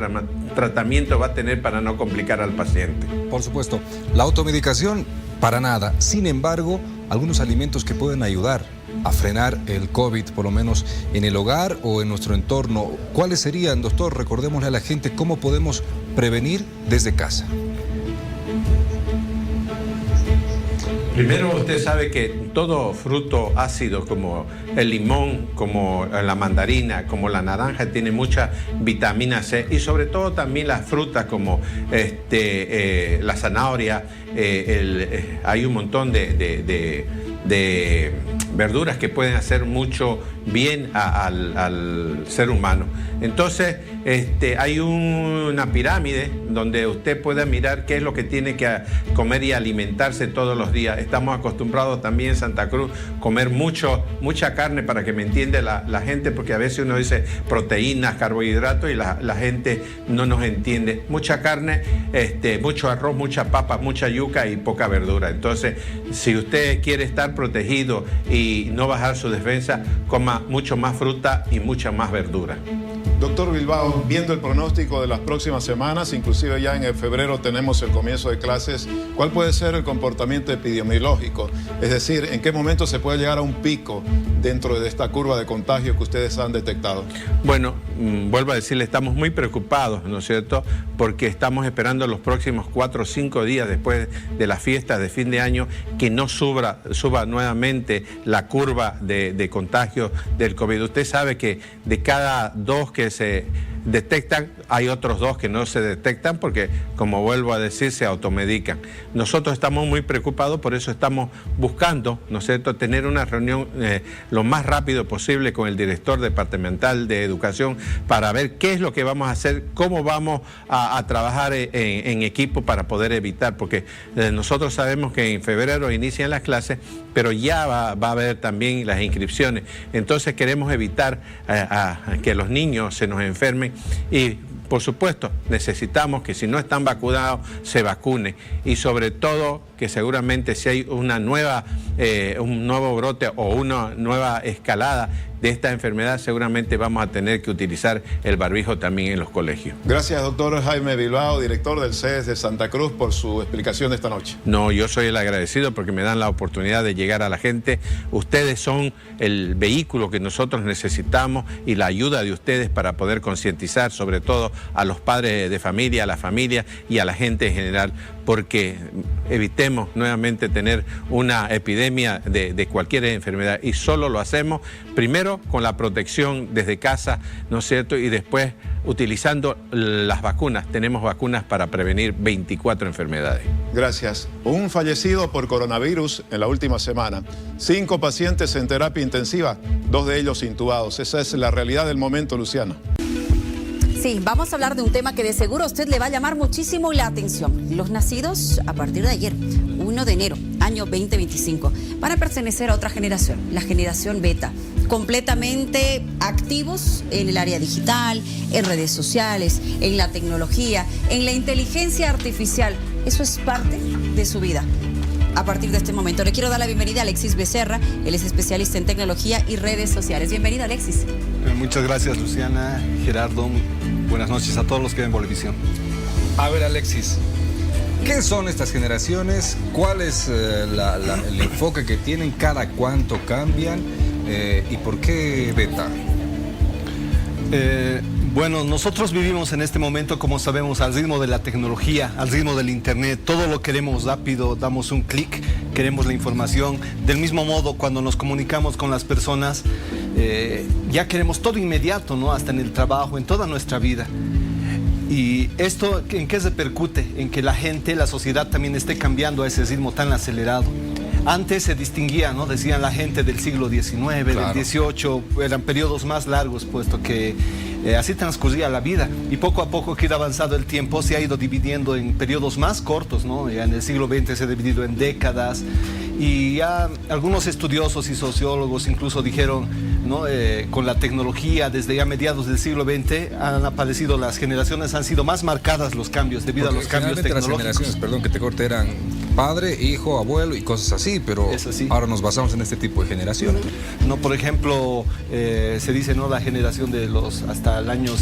tratamiento va a tener para no complicar al paciente. Por supuesto, la automedicación para nada. Sin embargo, algunos alimentos que pueden ayudar a frenar el COVID, por lo menos en el hogar o en nuestro entorno. ¿Cuáles serían, doctor? Recordémosle a la gente cómo podemos prevenir desde casa. Primero, usted sabe que todo fruto ácido, como el limón, como la mandarina, como la naranja, tiene mucha vitamina C, y sobre todo también las frutas como la zanahoria. Hay un montón de verduras que pueden hacer mucho bien al ser humano. Entonces, hay una pirámide donde usted puede mirar qué es lo que tiene que comer y alimentarse todos los días. Estamos acostumbrados también en Santa Cruz comer mucha carne, para que me entienda la gente, porque a veces uno dice proteínas, carbohidratos, y la gente no nos entiende. Mucha carne, mucho arroz, mucha papa, mucha yuca y poca verdura. Entonces, si usted quiere estar protegido y no bajar su defensa, coma mucho más fruta y mucha más verdura. Doctor Bilbao, viendo el pronóstico de las próximas semanas, inclusive ya en febrero tenemos el comienzo de clases, ¿cuál puede ser el comportamiento epidemiológico? Es decir, ¿en qué momento se puede llegar a un pico dentro de esta curva de contagio que ustedes han detectado? Bueno, vuelvo a decirle, estamos muy preocupados, ¿no es cierto?, porque estamos esperando los próximos 4 o 5 días después de las fiestas de fin de año que no suba nuevamente la curva de contagio del COVID. Usted sabe que de cada 2 que se detectan, hay otros 2 que no se detectan porque, como vuelvo a decir, se automedican. Nosotros estamos muy preocupados, por eso estamos buscando, ¿no es cierto?, tener una reunión lo más rápido posible con el director departamental de educación para ver qué es lo que vamos a hacer, cómo vamos a trabajar en equipo para poder evitar, porque nosotros sabemos que en febrero inician las clases, pero ya va a haber también las inscripciones. Entonces queremos evitar que los niños se nos enfermen y, por supuesto, necesitamos que si no están vacunados, se vacunen. Y sobre todo, que seguramente si hay un nuevo brote o una nueva escalada de esta enfermedad, seguramente vamos a tener que utilizar el barbijo también en los colegios. Gracias, doctor Jaime Bilbao, director del CES de Santa Cruz, por su explicación de esta noche. No, yo soy el agradecido porque me dan la oportunidad de llegar a la gente. Ustedes son el vehículo que nosotros necesitamos y la ayuda de ustedes para poder concientizar, sobre todo a los padres de familia, a la familia y a la gente en general, porque evitemos nuevamente tener una epidemia de cualquier enfermedad, y solo lo hacemos primero con la protección desde casa, ¿no es cierto?, y después utilizando las vacunas. Tenemos vacunas para prevenir 24 enfermedades. Gracias. Un fallecido por coronavirus en la última semana. 5 pacientes en terapia intensiva, 2 de ellos intubados. Esa es la realidad del momento, Luciana. Sí, vamos a hablar de un tema que de seguro a usted le va a llamar muchísimo la atención. Los nacidos a partir de ayer, 1 de enero, año 2025, van a pertenecer a otra generación, la generación beta, completamente activos en el área digital, en redes sociales, en la tecnología, en la inteligencia artificial. Eso es parte de su vida. A partir de este momento, le quiero dar la bienvenida a Alexis Becerra. Él es especialista en tecnología y redes sociales. Bienvenido, Alexis. Muchas gracias, Luciana, Gerardo. Buenas noches a todos los que ven Bolivisión. A ver, Alexis, ¿qué son estas generaciones? ¿Cuál es el enfoque que tienen? ¿Cada cuánto cambian? ¿Y por qué beta? Bueno, nosotros vivimos en este momento, como sabemos, al ritmo de la tecnología, al ritmo del internet. Todo lo queremos rápido, damos un clic, queremos la información. Del mismo modo, cuando nos comunicamos con las personas, ya queremos todo inmediato, ¿no? Hasta en el trabajo, en toda nuestra vida. Y esto, ¿en qué repercute? En que la gente, la sociedad también esté cambiando a ese ritmo tan acelerado. Antes se distinguía, ¿no? Decían la gente del siglo XIX, claro, del XVIII, eran periodos más largos, puesto que así transcurría la vida. Y poco a poco que ha avanzado el tiempo, se ha ido dividiendo en periodos más cortos, ¿no? Ya en el siglo XX se ha dividido en décadas. Y ya algunos estudiosos y sociólogos incluso dijeron, ¿no? Con la tecnología, desde ya mediados del siglo XX, han aparecido las generaciones, han sido más marcadas los cambios debido a los cambios tecnológicos. Las generaciones, perdón que te corte, eran padre, hijo, abuelo y cosas así, pero ahora nos basamos en este tipo de generaciones. No, por ejemplo, se dice, ¿no? La generación de los hasta el año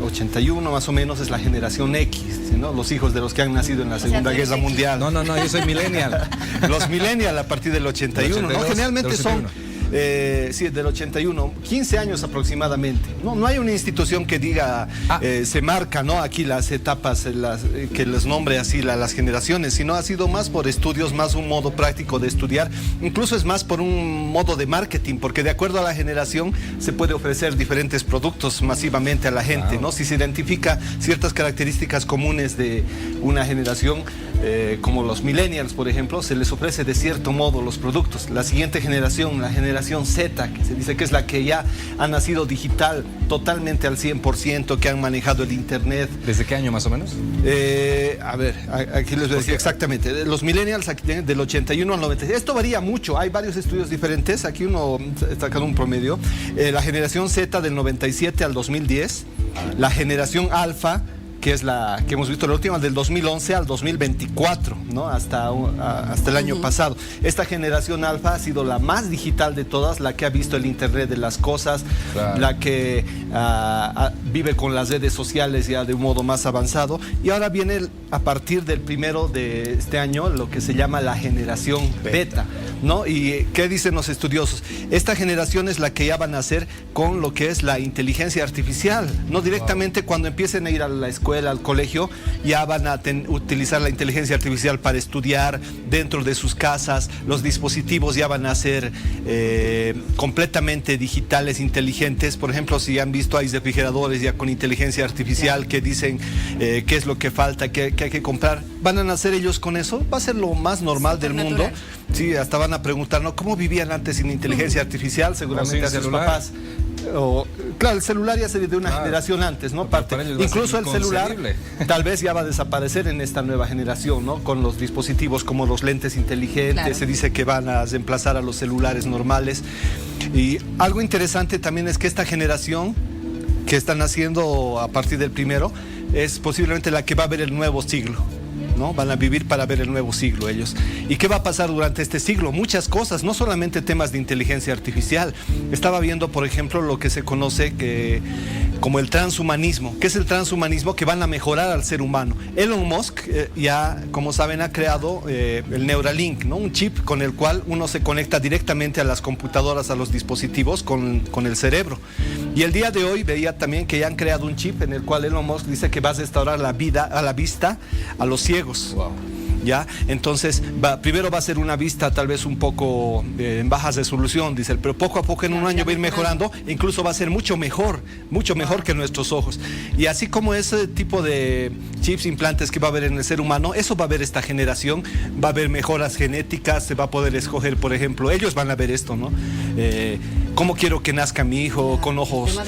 81 más o menos es la generación X, ¿no? Los hijos de los que han nacido en la Segunda Guerra Mundial. No, yo soy millennial. Los millennial a partir del 81, ¿no? Generalmente son... sí, del 81, 15 años aproximadamente. No hay una institución que diga, se marca, ¿no? Aquí las etapas, que les nombre así las generaciones, sino ha sido más por estudios, más un modo práctico de estudiar. Incluso es más por un modo de marketing, porque de acuerdo a la generación se puede ofrecer diferentes productos masivamente a la gente, ¿no? Si se identifica ciertas características comunes de una generación, como los millennials, por ejemplo, se les ofrece de cierto modo los productos. La siguiente generación, la generación Z, que se dice que es la que ya ha nacido digital totalmente al 100%, que han manejado el internet. ¿Desde qué año más o menos? A ver, aquí les voy a decir exactamente. Los millennials del 81 al 96. Esto varía mucho, hay varios estudios diferentes. Aquí uno está sacando un promedio. La generación Z del 97 al 2010. La generación alfa, que es la que hemos visto la última, del 2011 al 2024, ¿no? Hasta el año pasado. Esta generación alfa ha sido la más digital de todas, la que ha visto el internet de las cosas, claro, la que vive con las redes sociales ya de un modo más avanzado. Y ahora viene a partir del 1 de este año lo que se llama la generación beta, ¿no? ¿Y qué dicen los estudiosos? Esta generación es la que ya van a hacer con lo que es la inteligencia artificial, no directamente cuando empiecen a ir a la escuela escuela, al colegio, ya van a utilizar la inteligencia artificial para estudiar dentro de sus casas. Los dispositivos ya van a ser completamente digitales, inteligentes. Por ejemplo, si han visto, hay refrigeradores ya con inteligencia artificial que dicen qué es lo que falta, qué hay que comprar. ¿Van a nacer ellos con eso? Va a ser lo más normal del mundo. Sí, hasta van a preguntarnos cómo vivían antes sin inteligencia artificial, seguramente a sus papás. Claro, el celular ya sería de una generación antes, ¿no? Incluso el celular tal vez ya va a desaparecer en esta nueva generación, ¿no? Con los dispositivos como los lentes inteligentes, se dice que van a reemplazar a los celulares normales. Y algo interesante también es que esta generación que están haciendo a partir del primero es posiblemente la que va a ver el nuevo siglo, ¿no? Van a vivir para ver el nuevo siglo ellos. ¿Y qué va a pasar durante este siglo? Muchas cosas, no solamente temas de inteligencia artificial. Estaba viendo, por ejemplo, lo que se conoce como el transhumanismo. ¿Qué es el transhumanismo? Que van a mejorar al ser humano. Elon Musk ya, como saben, ha creado el Neuralink, ¿no? Un chip con el cual uno se conecta directamente a las computadoras, a los dispositivos con el cerebro. Y el día de hoy veía también que ya han creado un chip en el cual Elon Musk dice que va a restaurar la vista a los ciegos. Wow. ¿Ya? Entonces, primero va a ser una vista tal vez un poco en baja resolución, dice él, pero poco a poco en un año va a ir mejorando, e incluso va a ser mucho mejor que nuestros ojos. Y así como ese tipo de chips, implantes que va a haber en el ser humano, eso va a haber esta generación, va a haber mejoras genéticas, se va a poder escoger, por ejemplo, ellos van a ver esto, ¿no? ¿Cómo quiero que nazca mi hijo? Con ojos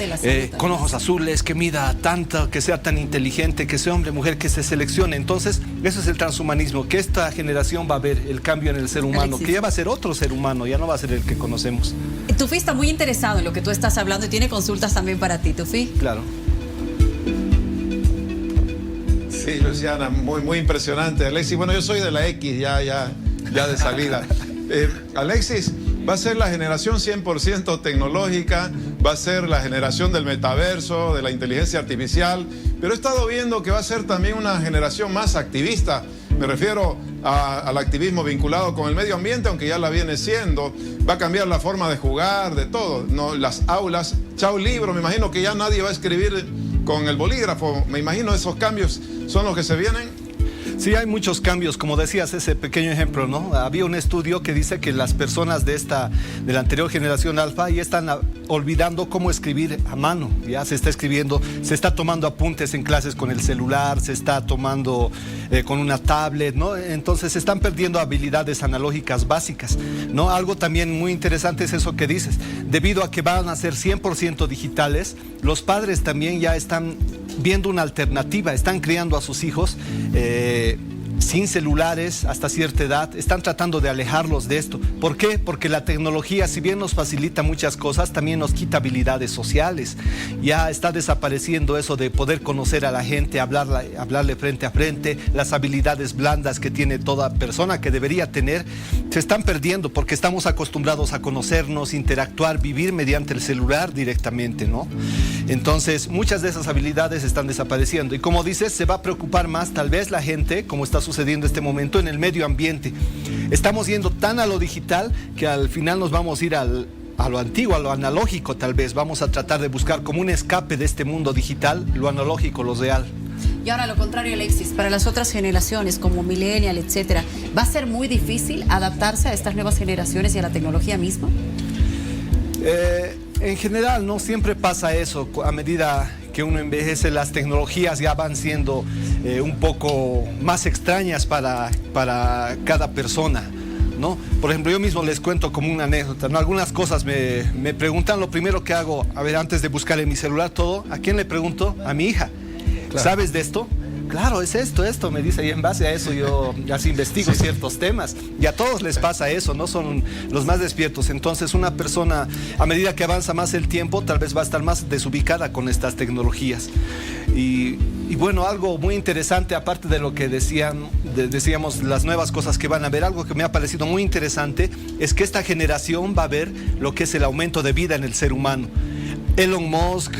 azules, que mida tanto, que sea tan inteligente, que sea hombre, mujer, que se seleccione. Entonces, eso es el transhumanismo, que esta generación va a ver el cambio en el ser humano, que ya va a ser otro ser humano, ya no va a ser el que conocemos. Tufi está muy interesado en lo que tú estás hablando y tiene consultas también para ti, Tufi. Claro. Sí, Luciana, muy impresionante. Alexis, bueno, yo soy de la X ya de salida. Alexis, va a ser la generación 100% tecnológica, va a ser la generación del metaverso, de la inteligencia artificial, pero he estado viendo que va a ser también una generación más activista. Me refiero al activismo vinculado con el medio ambiente, aunque ya la viene siendo. Va a cambiar la forma de jugar, de todo, ¿no? Las aulas, chao libro, me imagino que ya nadie va a escribir con el bolígrafo. Me imagino esos cambios son los que se vienen. Sí, hay muchos cambios, como decías, ese pequeño ejemplo, ¿no? Había un estudio que dice que las personas de la anterior generación alfa ya están olvidando cómo escribir a mano, ya se está escribiendo, se está tomando apuntes en clases con el celular, se está tomando con una tablet, ¿no? Entonces se están perdiendo habilidades analógicas básicas, ¿no? Algo también muy interesante es eso que dices, debido a que van a ser 100% digitales, los padres también ya están viendo una alternativa, están criando a sus hijos sin celulares hasta cierta edad, están tratando de alejarlos de esto. ¿Por qué? Porque la tecnología, si bien nos facilita muchas cosas, también nos quita habilidades sociales. Ya está desapareciendo eso de poder conocer a la gente, hablarle frente a frente, las habilidades blandas que tiene toda persona que debería tener, se están perdiendo porque estamos acostumbrados a conocernos, interactuar, vivir mediante el celular directamente, ¿no? Entonces, muchas de esas habilidades están desapareciendo. Y como dices, se va a preocupar más tal vez la gente, como está sucediendo en este momento, en el medio ambiente. Estamos yendo tan a lo digital que al final nos vamos a ir a lo antiguo, a lo analógico tal vez. Vamos a tratar de buscar como un escape de este mundo digital, lo analógico, lo real. Y ahora lo contrario, Alexis, para las otras generaciones como Millennial, etcétera, ¿va a ser muy difícil adaptarse a estas nuevas generaciones y a la tecnología misma? En general, no siempre pasa eso. A medida que uno envejece, las tecnologías ya van siendo un poco más extrañas para cada persona, ¿no? Por ejemplo, yo mismo les cuento como una anécdota, ¿no? Algunas cosas me preguntan, lo primero que hago, a ver, antes de buscar en mi celular todo, ¿a quién le pregunto? A mi hija. Claro. ¿Sabes de esto? Claro, es esto, me dice, y en base a eso yo así investigo ciertos temas. Y a todos les pasa eso, no son los más despiertos. Entonces una persona, a medida que avanza más el tiempo, tal vez va a estar más desubicada con estas tecnologías. Y bueno, algo muy interesante, aparte de lo que decíamos, las nuevas cosas que van a haber, algo que me ha parecido muy interesante, es que esta generación va a ver lo que es el aumento de vida en el ser humano. Elon Musk,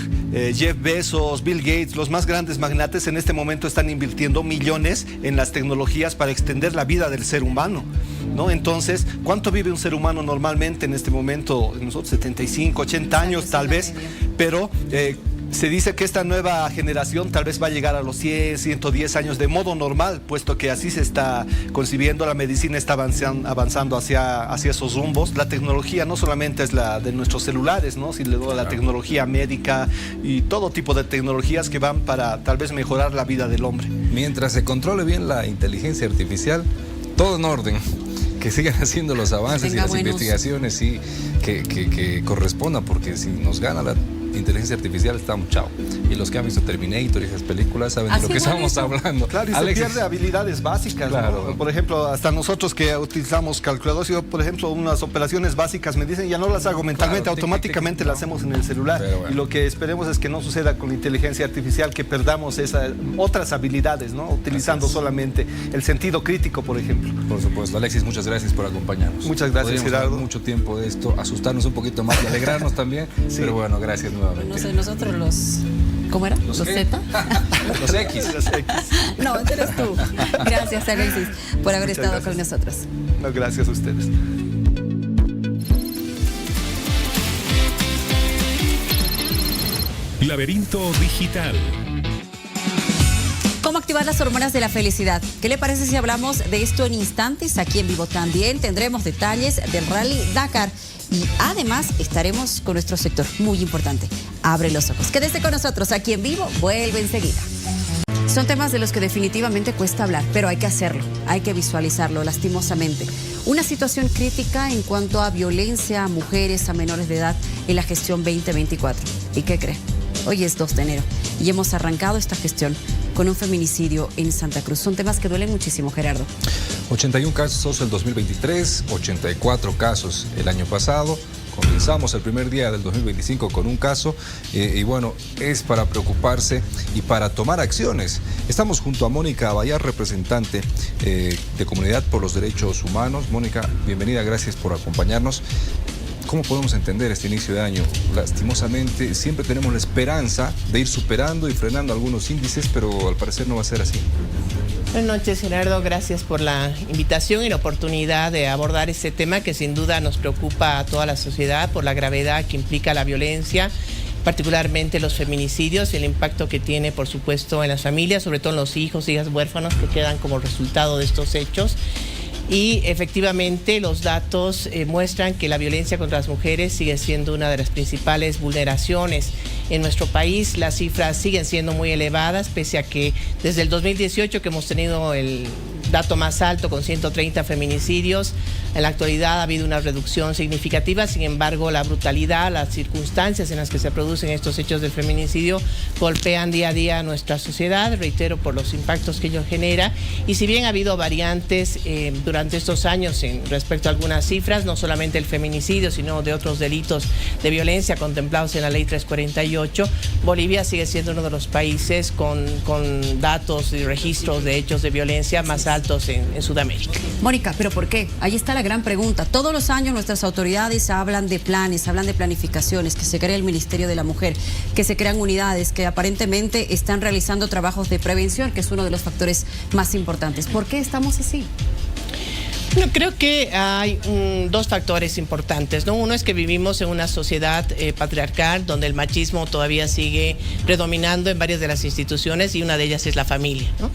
Jeff Bezos, Bill Gates, los más grandes magnates en este momento están invirtiendo millones en las tecnologías para extender la vida del ser humano, ¿no? Entonces, ¿cuánto vive un ser humano normalmente en este momento? Nosotros 75, 80 años tal vez, pero Se dice que esta nueva generación tal vez va a llegar a los 100, 110 años de modo normal, puesto que así se está concibiendo, la medicina está avanzando hacia esos rumbos. La tecnología no solamente es la de nuestros celulares, ¿no?, sino la tecnología médica y todo tipo de tecnologías que van para tal vez mejorar la vida del hombre. Mientras se controle bien la inteligencia artificial, todo en orden. Que sigan haciendo los avances y las investigaciones y que correspondan, porque si nos gana la inteligencia artificial estamos chao. Y los que han visto Terminator y esas películas saben de lo que estamos hablando. Claro, y se pierde habilidades básicas, claro, ¿no? Por ejemplo, hasta nosotros que utilizamos calculadores, yo, por ejemplo, unas operaciones básicas me dicen, ya no las hago mentalmente, claro, automáticamente las hacemos en el celular. Bueno. Y lo que esperemos es que no suceda con la inteligencia artificial, que perdamos esas otras habilidades, ¿no?, utilizando solamente el sentido crítico, por ejemplo. Por supuesto. Alexis, muchas gracias por acompañarnos. Muchas gracias, Gerardo. Mucho tiempo de esto, asustarnos un poquito más y alegrarnos también, sí. Pero bueno, gracias nuevamente. No sé, nosotros los... ¿Cómo era? ¿Los Z? Los X. Los X. No, ese eres tú. Gracias, Alexis, por haber estado con nosotros. No, gracias a ustedes. Laberinto Digital. ¿Cómo activar las hormonas de la felicidad? ¿Qué le parece si hablamos de esto en instantes? Aquí en vivo también tendremos detalles del Rally Dakar. Y además estaremos con nuestro sector muy importante. Abre los ojos. Quédese con nosotros aquí en vivo. Vuelve enseguida. Son temas de los que definitivamente cuesta hablar, pero hay que hacerlo. Hay que visualizarlo, lastimosamente. Una situación crítica en cuanto a violencia a mujeres, a menores de edad en la gestión 2024. ¿Y qué cree? Hoy es 2 de enero y hemos arrancado esta gestión con un feminicidio en Santa Cruz. Son temas que duelen muchísimo, Gerardo. 81 casos el 2023, 84 casos el año pasado. Comenzamos el primer día del 2025 con un caso y bueno, es para preocuparse y para tomar acciones. Estamos junto a Mónica Abayar, representante de Comunidad por los Derechos Humanos. Mónica, bienvenida, gracias por acompañarnos. ¿Cómo podemos entender este inicio de año? Lastimosamente, siempre tenemos la esperanza de ir superando y frenando algunos índices, pero al parecer no va a ser así. Buenas noches, Gerardo. Gracias por la invitación y la oportunidad de abordar este tema que sin duda nos preocupa a toda la sociedad por la gravedad que implica la violencia, particularmente los feminicidios y el impacto que tiene, por supuesto, en las familias, sobre todo en los hijos, hijas huérfanos que quedan como resultado de estos hechos. Y efectivamente los datos muestran que la violencia contra las mujeres sigue siendo una de las principales vulneraciones en nuestro país. Las cifras siguen siendo muy elevadas, pese a que desde el 2018 que hemos tenido el dato más alto con 130 feminicidios, en la actualidad ha habido una reducción significativa. Sin embargo, la brutalidad, las circunstancias en las que se producen estos hechos del feminicidio golpean día a día a nuestra sociedad, reitero, por los impactos que ello genera. Y si bien ha habido variantes durante estos años respecto a algunas cifras, no solamente el feminicidio, sino de otros delitos de violencia contemplados en la Ley 348, Bolivia sigue siendo uno de los países con datos y registros de hechos de violencia más altos en Sudamérica. Mónica, ¿pero por qué? Ahí está la gran pregunta. Todos los años nuestras autoridades hablan de planes, hablan de planificaciones, que se crea el Ministerio de la Mujer, que se crean unidades, que aparentemente están realizando trabajos de prevención, que es uno de los factores más importantes. ¿Por qué estamos así? Bueno, creo que hay 2 factores importantes, ¿no? Uno es que vivimos en una sociedad patriarcal donde el machismo todavía sigue predominando en varias de las instituciones y una de ellas es la familia, ¿no?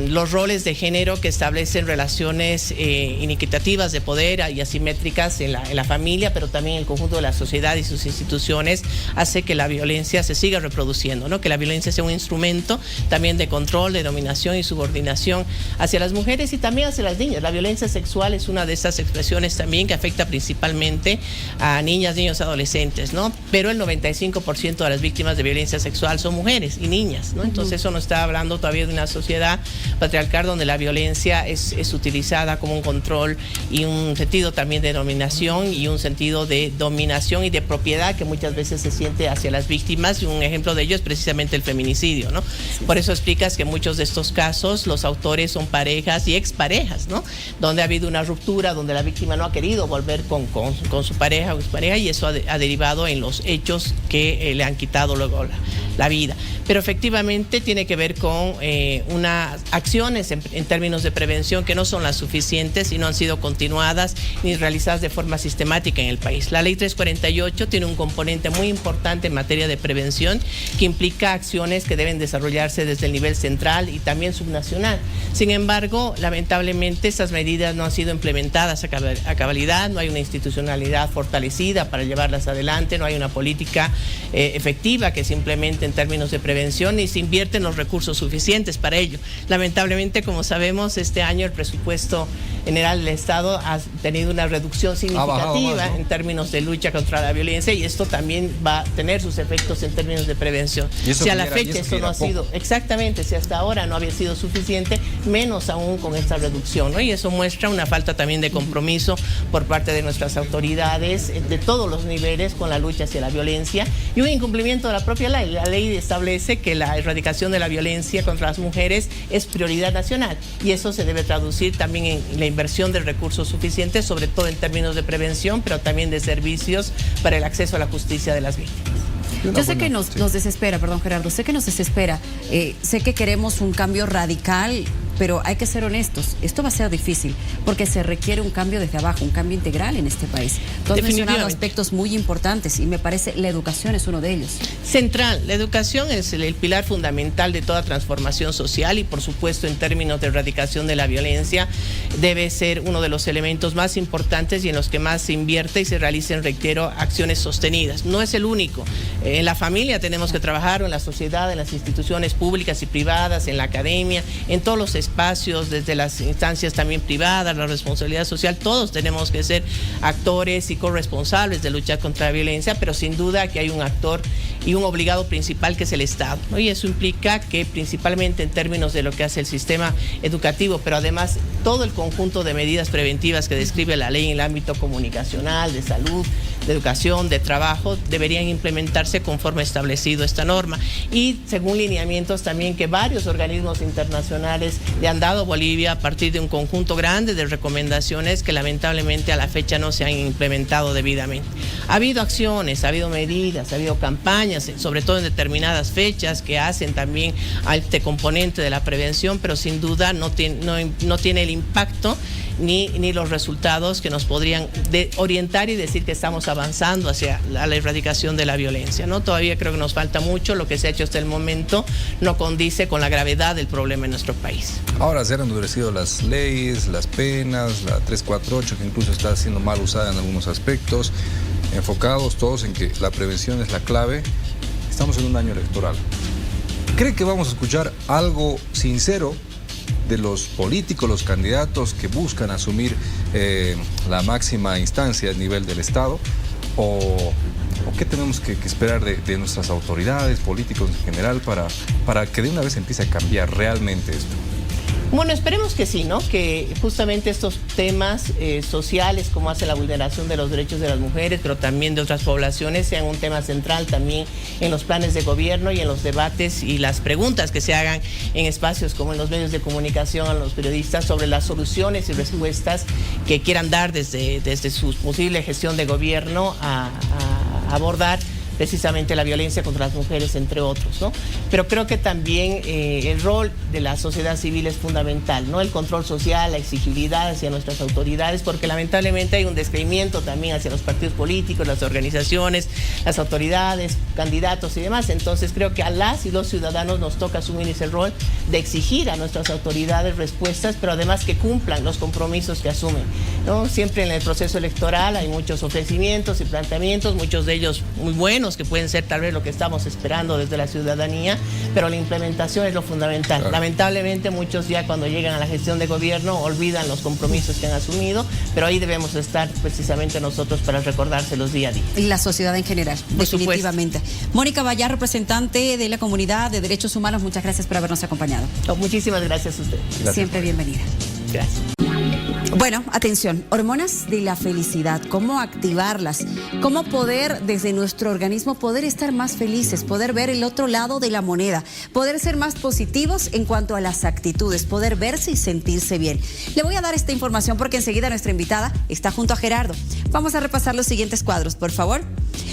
Los roles de género que establecen relaciones inequitativas de poder y asimétricas en la familia, pero también en el conjunto de la sociedad y sus instituciones, hace que la violencia se siga reproduciendo, ¿no? Que la violencia sea un instrumento también de control, de dominación y subordinación hacia las mujeres y también hacia las niñas. La violencia sexual es una de esas expresiones también que afecta principalmente a niñas, niños, adolescentes, ¿no? Pero el 95% de las víctimas de violencia sexual son mujeres y niñas, ¿no? Entonces eso nos está hablando todavía de una sociedad patriarcal donde la violencia es utilizada como un control y un sentido también de dominación y un sentido de dominación y de propiedad que muchas veces se siente hacia las víctimas, y un ejemplo de ello es precisamente el feminicidio, ¿no? Por eso explicas que muchos de estos casos los autores son parejas y exparejas, ¿no? Donde ha habido una ruptura, donde la víctima no ha querido volver con su pareja o expareja, y eso ha derivado en los hechos que le han quitado luego la vida. Pero efectivamente tiene que ver con una unas acciones en términos de prevención que no son las suficientes y no han sido continuadas ni realizadas de forma sistemática en el país. La Ley 348 tiene un componente muy importante en materia de prevención que implica acciones que deben desarrollarse desde el nivel central y también subnacional. Sin embargo, lamentablemente estas medidas no han sido implementadas a cabalidad, no hay una institucionalidad fortalecida para llevarlas adelante, no hay una política efectiva que se implemente en términos de prevención ni se invierten los recursos suficientes para ello. Lamentablemente, como sabemos, este año el presupuesto general del Estado ha tenido una reducción significativa en términos de lucha contra la violencia y esto también va a tener sus efectos en términos de prevención. Si a la fecha esto no ha sido, exactamente, si hasta ahora no había sido suficiente, menos aún con esta reducción, ¿no? Y eso muestra una falta también de compromiso por parte de nuestras autoridades de todos los niveles con la lucha hacia la violencia y un incumplimiento de la propia ley. La ley establece que la erradicación de la violencia contra las mujeres es prioridad nacional y eso se debe traducir también en la inversión de recursos suficientes, sobre todo en términos de prevención, pero también de servicios para el acceso a la justicia de las víctimas. Yo sé que nos desespera, perdón Gerardo, sé que nos desespera, sé que queremos un cambio radical, pero hay que ser honestos, esto va a ser difícil porque se requiere un cambio desde abajo, un cambio integral en este país. Tú has mencionado aspectos muy importantes y me parece la educación es uno de ellos. Central, la educación es el pilar fundamental de toda transformación social y por supuesto en términos de erradicación de la violencia debe ser uno de los elementos más importantes y en los que más se invierte y se realicen, reitero, acciones sostenidas. No es el único. En la familia tenemos que trabajar, en la sociedad, en las instituciones públicas y privadas, en la academia, en todos los espacios, desde las instancias también privadas, la responsabilidad social, todos tenemos que ser actores y corresponsables de luchar contra la violencia, pero sin duda que hay un actor y un obligado principal que es el Estado, ¿no? Y eso implica que principalmente en términos de lo que hace el sistema educativo, pero además todo el conjunto de medidas preventivas que describe la ley en el ámbito comunicacional, de salud, de educación, de trabajo, deberían implementarse conforme establecido esta norma y según lineamientos también que varios organismos internacionales le han dado a Bolivia a partir de un conjunto grande de recomendaciones que lamentablemente a la fecha no se han implementado debidamente. Ha habido acciones, ha habido medidas, ha habido campañas, sobre todo en determinadas fechas que hacen también a este componente de la prevención, pero sin duda no tiene el impacto ni los resultados que nos podrían orientar y decir que estamos avanzando hacia la erradicación de la violencia, ¿no? Todavía creo que nos falta mucho, lo que se ha hecho hasta el momento no condice con la gravedad del problema en nuestro país. Ahora se han endurecido las leyes, las penas, la 348 que incluso está siendo mal usada en algunos aspectos, enfocados todos en que la prevención es la clave. Estamos en un año electoral. ¿Cree que vamos a escuchar algo sincero de los políticos, los candidatos que buscan asumir la máxima instancia a nivel del Estado? ¿O qué tenemos que esperar de nuestras autoridades, políticos en general, para que de una vez empiece a cambiar realmente esto? Bueno, esperemos que sí, ¿no? Que justamente estos temas sociales, como hace la vulneración de los derechos de las mujeres, pero también de otras poblaciones, sean un tema central también en los planes de gobierno y en los debates y las preguntas que se hagan en espacios como en los medios de comunicación a los periodistas sobre las soluciones y respuestas que quieran dar desde su posible gestión de gobierno a abordar precisamente la violencia contra las mujeres, entre otros, ¿no? Pero creo que también el rol de la sociedad civil es fundamental, ¿no? El control social, la exigibilidad hacia nuestras autoridades, porque lamentablemente hay un descreimiento también hacia los partidos políticos, las organizaciones, las autoridades, candidatos y demás. Entonces creo que a las y los ciudadanos nos toca asumir ese rol de exigir a nuestras autoridades respuestas, pero además que cumplan los compromisos que asumen, ¿no? Siempre en el proceso electoral hay muchos ofrecimientos y planteamientos, muchos de ellos muy buenos, que pueden ser tal vez lo que estamos esperando desde la ciudadanía, pero la implementación es lo fundamental. Claro. Lamentablemente muchos ya cuando llegan a la gestión de gobierno olvidan los compromisos que han asumido, pero ahí debemos estar precisamente nosotros para recordárselos día a día. Y la sociedad en general, definitivamente. Mónica Bayar, representante de la comunidad de derechos humanos, muchas gracias por habernos acompañado. Muchísimas gracias a usted. Siempre bienvenida. Gracias. Bueno, atención, hormonas de la felicidad, cómo activarlas, cómo poder desde nuestro organismo poder estar más felices, poder ver el otro lado de la moneda, poder ser más positivos en cuanto a las actitudes, poder verse y sentirse bien. Le voy a dar esta información porque enseguida nuestra invitada está junto a Gerardo. Vamos a repasar los siguientes cuadros, por favor.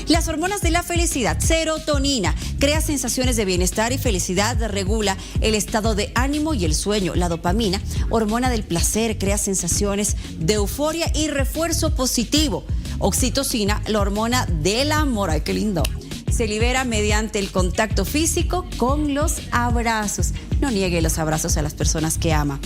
Las hormonas de la felicidad, serotonina, crea sensaciones de bienestar y felicidad, regula el estado de ánimo y el sueño. La dopamina, hormona del placer, crea sensaciones de euforia y refuerzo positivo. Oxitocina, la hormona del amor, ¡ay, qué lindo! Se libera mediante el contacto físico con los abrazos. No niegue los abrazos a las personas que ama.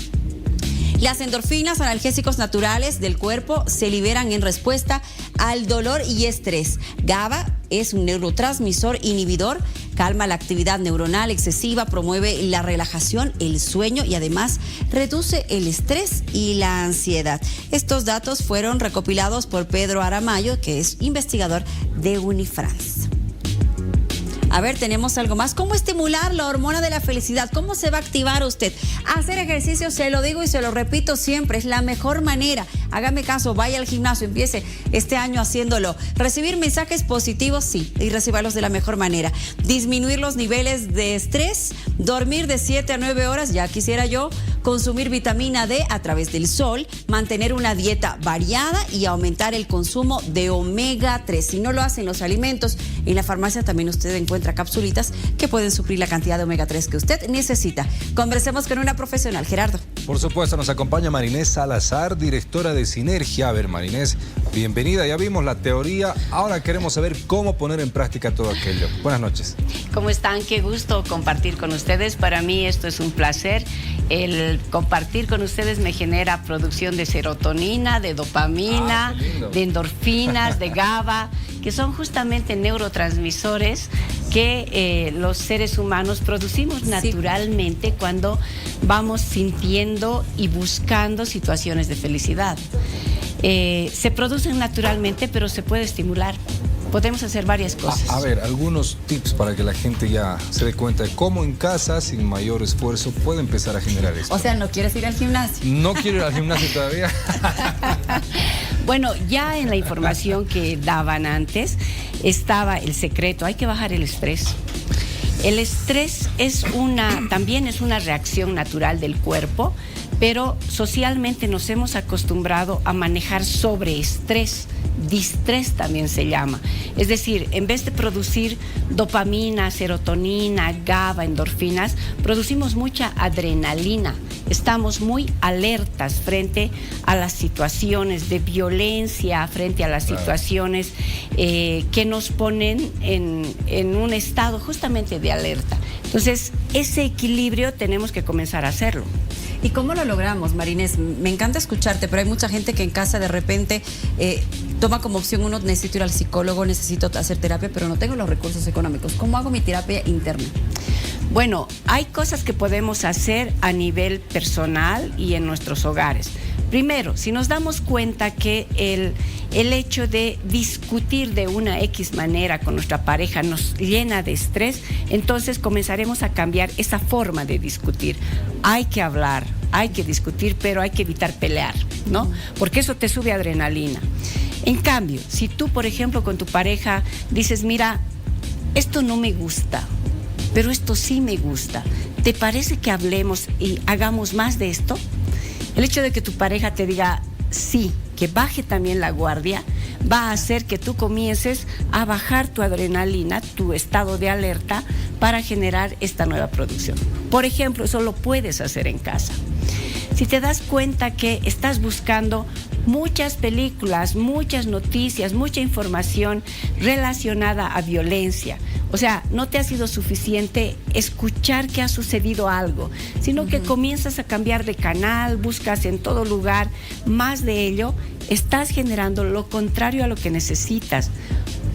Las endorfinas, analgésicos naturales del cuerpo, se liberan en respuesta al dolor y estrés. GABA es un neurotransmisor inhibidor, calma la actividad neuronal excesiva, promueve la relajación, el sueño y además reduce el estrés y la ansiedad. Estos datos fueron recopilados por Pedro Aramayo, que es investigador de Unifrance. A ver, tenemos algo más. ¿Cómo estimular la hormona de la felicidad? ¿Cómo se va a activar usted? Hacer ejercicio, se lo digo y se lo repito siempre, es la mejor manera. Hágame caso, vaya al gimnasio, empiece este año haciéndolo. Recibir mensajes positivos, sí, y recibirlos de la mejor manera. Disminuir los niveles de estrés, dormir de 7 a 9 horas, ya quisiera yo. Consumir vitamina D a través del sol, mantener una dieta variada y aumentar el consumo de omega 3. Si no lo hacen los alimentos, en la farmacia también usted encuentra capsulitas que pueden suplir la cantidad de omega 3 que usted necesita. Conversemos con una profesional, Gerardo. Por supuesto, nos acompaña Marinés Salazar, directora de Sinergia. A ver, Marinés, bienvenida. Ya vimos la teoría, ahora queremos saber cómo poner en práctica todo aquello. Buenas noches. ¿Cómo están? Qué gusto compartir con ustedes. Para mí esto es un placer. El compartir con ustedes me genera producción de serotonina, de dopamina, de endorfinas, de GABA, que son justamente neurotransmisores que los seres humanos producimos naturalmente cuando vamos sintiendo y buscando situaciones de felicidad. Se producen naturalmente, pero se puede estimular. Podemos hacer varias cosas. A ver, algunos tips para que la gente ya se dé cuenta de cómo en casa, sin mayor esfuerzo, puede empezar a generar esto. O sea, ¿no quieres ir al gimnasio? No quiero ir al gimnasio todavía. Bueno, ya en la información que daban antes estaba el secreto. Hay que bajar el estrés. El estrés también es una reacción natural del cuerpo, pero socialmente nos hemos acostumbrado a manejar sobreestrés. Distrés también se llama. Es decir, en vez de producir dopamina, serotonina, GABA, endorfinas, producimos mucha adrenalina. Estamos muy alertas frente a las situaciones de violencia, frente a las situaciones que nos ponen en un estado justamente de alerta. Entonces, ese equilibrio tenemos que comenzar a hacerlo. ¿Y cómo lo logramos, Marinés? Me encanta escucharte, pero hay mucha gente que en casa de repente toma como opción, uno, necesito ir al psicólogo, necesito hacer terapia, pero no tengo los recursos económicos. ¿Cómo hago mi terapia interna? Bueno, hay cosas que podemos hacer a nivel personal y en nuestros hogares. Primero, si nos damos cuenta que el hecho de discutir de una X manera con nuestra pareja nos llena de estrés, entonces comenzaremos a cambiar esa forma de discutir. Hay que hablar, hay que discutir, pero hay que evitar pelear, ¿no? Porque eso te sube adrenalina. En cambio, si tú, por ejemplo, con tu pareja dices, mira, esto no me gusta, pero esto sí me gusta, ¿te parece que hablemos y hagamos más de esto? El hecho de que tu pareja te diga sí, que baje también la guardia, va a hacer que tú comiences a bajar tu adrenalina, tu estado de alerta, para generar esta nueva producción. Por ejemplo, eso lo puedes hacer en casa. Si te das cuenta que estás buscando muchas películas, muchas noticias, mucha información relacionada a violencia, o sea, no te ha sido suficiente escuchar que ha sucedido algo, sino que comienzas a cambiar de canal, buscas en todo lugar más de ello, estás generando lo contrario a lo que necesitas.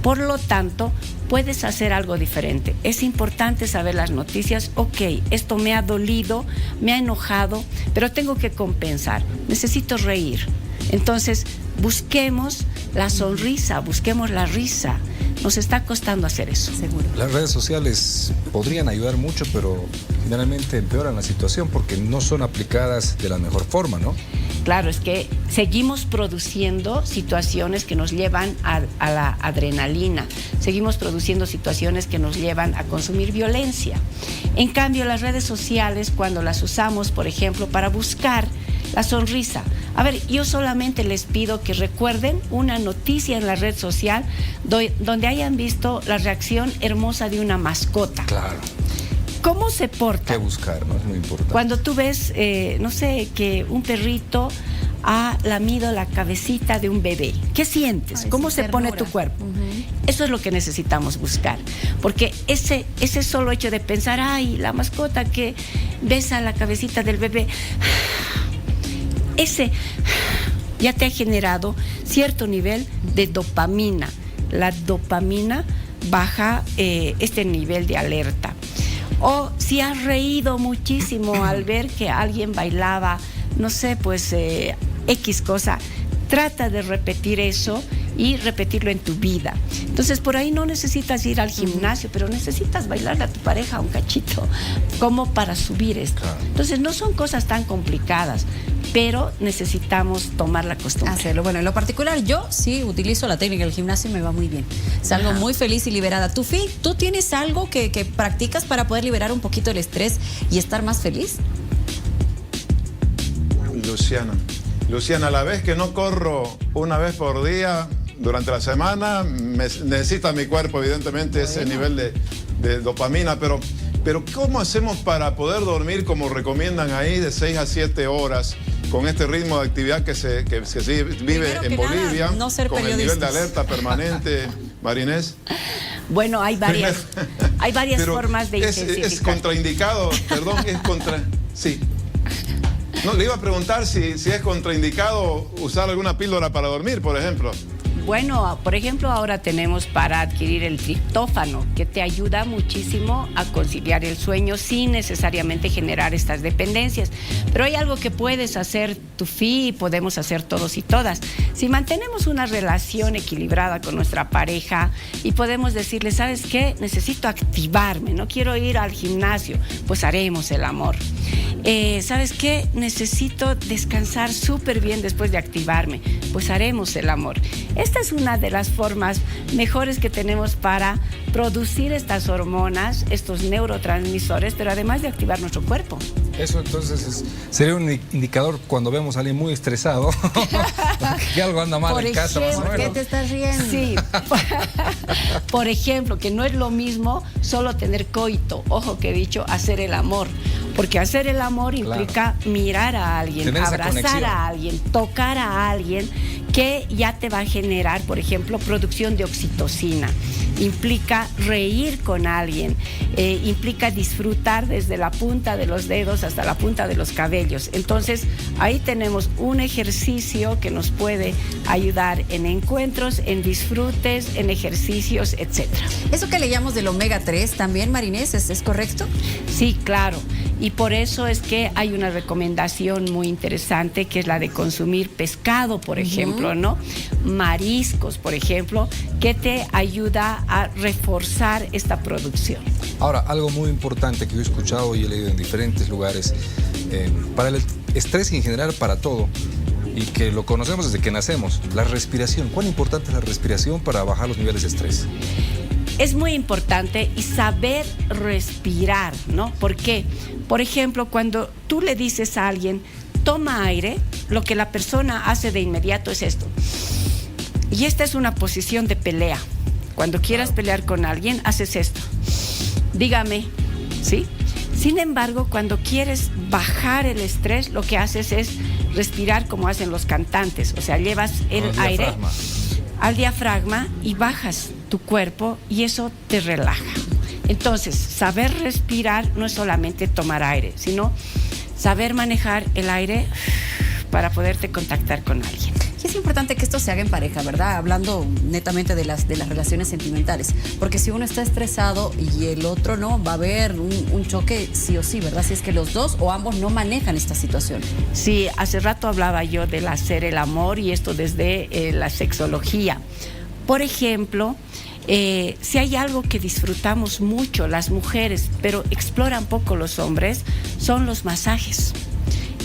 Por lo tanto, puedes hacer algo diferente. Es importante saber las noticias. Ok, esto me ha dolido, me ha enojado, pero tengo que compensar. Necesito reír. Entonces, busquemos la sonrisa, busquemos la risa. Nos está costando hacer eso. Seguro. Las redes sociales podrían ayudar mucho, pero generalmente empeoran la situación porque no son aplicadas de la mejor forma, ¿no? Claro, es que seguimos produciendo situaciones que nos llevan a la adrenalina, seguimos produciendo situaciones que nos llevan a consumir violencia. En cambio, las redes sociales, cuando las usamos, por ejemplo, para buscar la sonrisa. A ver, yo solamente les pido que recuerden una noticia en la red social donde hayan visto la reacción hermosa de una mascota. Claro. ¿Cómo se porta? ¿Qué buscar? ¿No? Es muy importante. Cuando tú ves, no sé, que un perrito ha lamido la cabecita de un bebé, ¿qué sientes? Ay, ¿Cómo sí, se ternura. pone tu cuerpo? Eso es lo que necesitamos buscar, porque ese solo hecho de pensar, ay, la mascota que besa la cabecita del bebé, ese ya te ha generado cierto nivel de dopamina. La dopamina baja este nivel de alerta. O si has reído muchísimo al ver que alguien bailaba, no sé, pues X cosa, trata de repetir eso y repetirlo en tu vida. Entonces, por ahí no necesitas ir al gimnasio, pero necesitas bailarle a tu pareja un cachito, como para subir esto. Entonces, no son cosas tan complicadas, pero necesitamos tomar la costumbre. Hacerlo. Bueno, en lo particular, yo sí utilizo la técnica del gimnasio y me va muy bien. Salgo muy feliz y liberada. Tufi, ¿tú tienes algo que practicas para poder liberar un poquito el estrés y estar más feliz? Luciana, a la vez que no corro una vez por día durante la semana, necesita mi cuerpo, evidentemente, ese nivel de dopamina, pero ¿cómo hacemos para poder dormir como recomiendan ahí de 6 a 7 horas con este ritmo de actividad que se vive en Bolivia, no ser con el nivel de periodistas. alerta permanente, Marinés? Bueno, hay varias Pero formas de intensificar. es contraindicado, perdón, sí. No, le iba a preguntar si es contraindicado usar alguna píldora para dormir, por ejemplo. Bueno, por ejemplo, ahora tenemos para adquirir el triptófano, que te ayuda muchísimo a conciliar el sueño sin necesariamente generar estas dependencias. Pero hay algo que puedes hacer, Tufi, y podemos hacer todos y todas. Si mantenemos una relación equilibrada con nuestra pareja y podemos decirle, ¿sabes qué? Necesito activarme, no quiero ir al gimnasio, pues haremos el amor. ¿Sabes qué? Necesito descansar súper bien después de activarme, pues haremos el amor. Esta es una de las formas mejores que tenemos para producir estas hormonas, estos neurotransmisores, pero además de activar nuestro cuerpo. Eso entonces sería un indicador cuando vemos a alguien muy estresado, que algo anda mal en casa, más o menos. ¿Por qué te estás riendo? Sí. Por ejemplo, que no es lo mismo solo tener coito, ojo que he dicho, hacer el amor. Porque hacer el amor implica mirar a alguien, tener esa abrazar conexión a alguien, tocar a alguien, que ya te va a generar, por ejemplo, producción de oxitocina. Implica reír con alguien, implica disfrutar desde la punta de los dedos hasta la punta de los cabellos. Entonces, ahí tenemos un ejercicio que nos puede ayudar en encuentros, en disfrutes, en ejercicios, etc. Eso que leíamos del omega 3 también, Marinés, ¿es correcto? Sí, claro. Y por eso es que hay una recomendación muy interesante, que es la de consumir pescado, por ejemplo, ¿no? Mariscos, por ejemplo, que te ayuda a reforzar esta producción. Ahora, algo muy importante que yo he escuchado y he leído en diferentes lugares, para el estrés y en general para todo, y que lo conocemos desde que nacemos, la respiración. ¿Cuán importante es la respiración para bajar los niveles de estrés? Es muy importante y saber respirar, ¿no? ¿Por qué? Por ejemplo, cuando tú le dices a alguien, toma aire, lo que la persona hace de inmediato es esto. Y esta es una posición de pelea. Cuando quieras pelear con alguien, haces esto. Dígame, ¿sí? Sin embargo, cuando quieres bajar el estrés, lo que haces es respirar como hacen los cantantes. O sea, llevas el aire al diafragma y bajas tu cuerpo y eso te relaja. Entonces, saber respirar no es solamente tomar aire, sino saber manejar el aire para poderte contactar con alguien. Y es importante que esto se haga en pareja, ¿verdad? Hablando netamente de las relaciones sentimentales. Porque si uno está estresado y el otro no, va a haber un choque sí o sí, ¿verdad? Si es que los dos o ambos no manejan esta situación. Sí, hace rato hablaba yo del hacer el amor y esto desde la sexología. Por ejemplo, si hay algo que disfrutamos mucho las mujeres, pero exploran poco los hombres, son los masajes.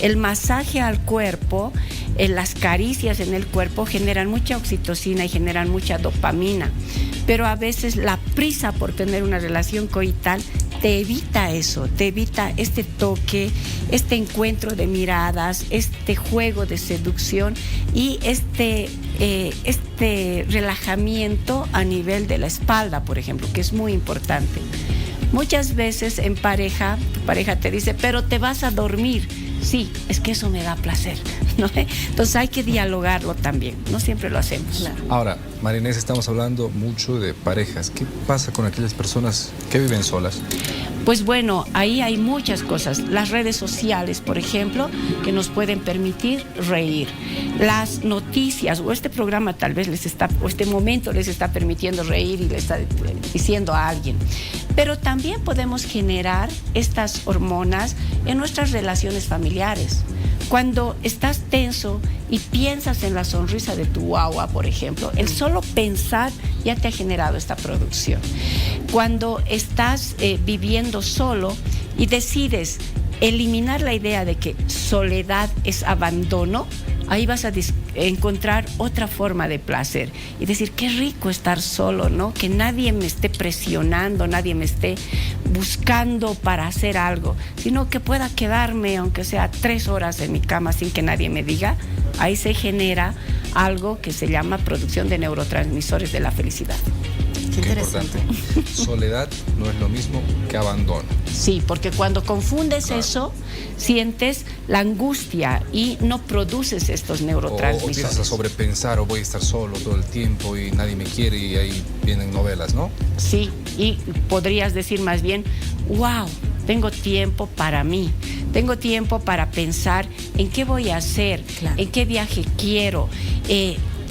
el masaje al cuerpo, las caricias en el cuerpo generan mucha oxitocina y generan mucha dopamina, pero a veces la prisa por tener una relación coital te evita eso, te evita este toque, este encuentro de miradas, este juego de seducción y este relajamiento a nivel de la espalda, por ejemplo, que es muy importante. Muchas veces en pareja, tu pareja te dice, pero te vas a dormir. Sí, es que eso me da placer, ¿no? Entonces hay que dialogarlo también, no siempre lo hacemos. Claro. Ahora, María Inés, estamos hablando mucho de parejas. ¿Qué pasa con aquellas personas que viven solas? Pues bueno, ahí hay muchas cosas. Las redes sociales, por ejemplo, que nos pueden permitir reír. Las noticias, o este programa tal vez o este momento les está permitiendo reír y le está diciendo a alguien. Pero también podemos generar estas hormonas en nuestras relaciones familiares. Cuando estás tenso y piensas en la sonrisa de tu guagua, por ejemplo, el solo pensar ya te ha generado esta producción. Cuando estás viviendo solo y decides eliminar la idea de que soledad es abandono, ahí vas a encontrar otra forma de placer y decir, qué rico estar solo, ¿no? Que nadie me esté presionando, nadie me esté buscando para hacer algo, sino que pueda quedarme, aunque sea 3 horas en mi cama sin que nadie me diga. Ahí se genera algo que se llama producción de neurotransmisores de la felicidad. Qué importante. Soledad no es lo mismo que abandono. Sí, porque cuando confundes eso, sientes la angustia y no produces estos neurotransmisores. O empiezas a sobrepensar, o voy a estar solo todo el tiempo y nadie me quiere, y ahí vienen novelas, ¿no? Sí, y podrías decir más bien, wow, tengo tiempo para mí, tengo tiempo para pensar en qué voy a hacer, en qué viaje quiero,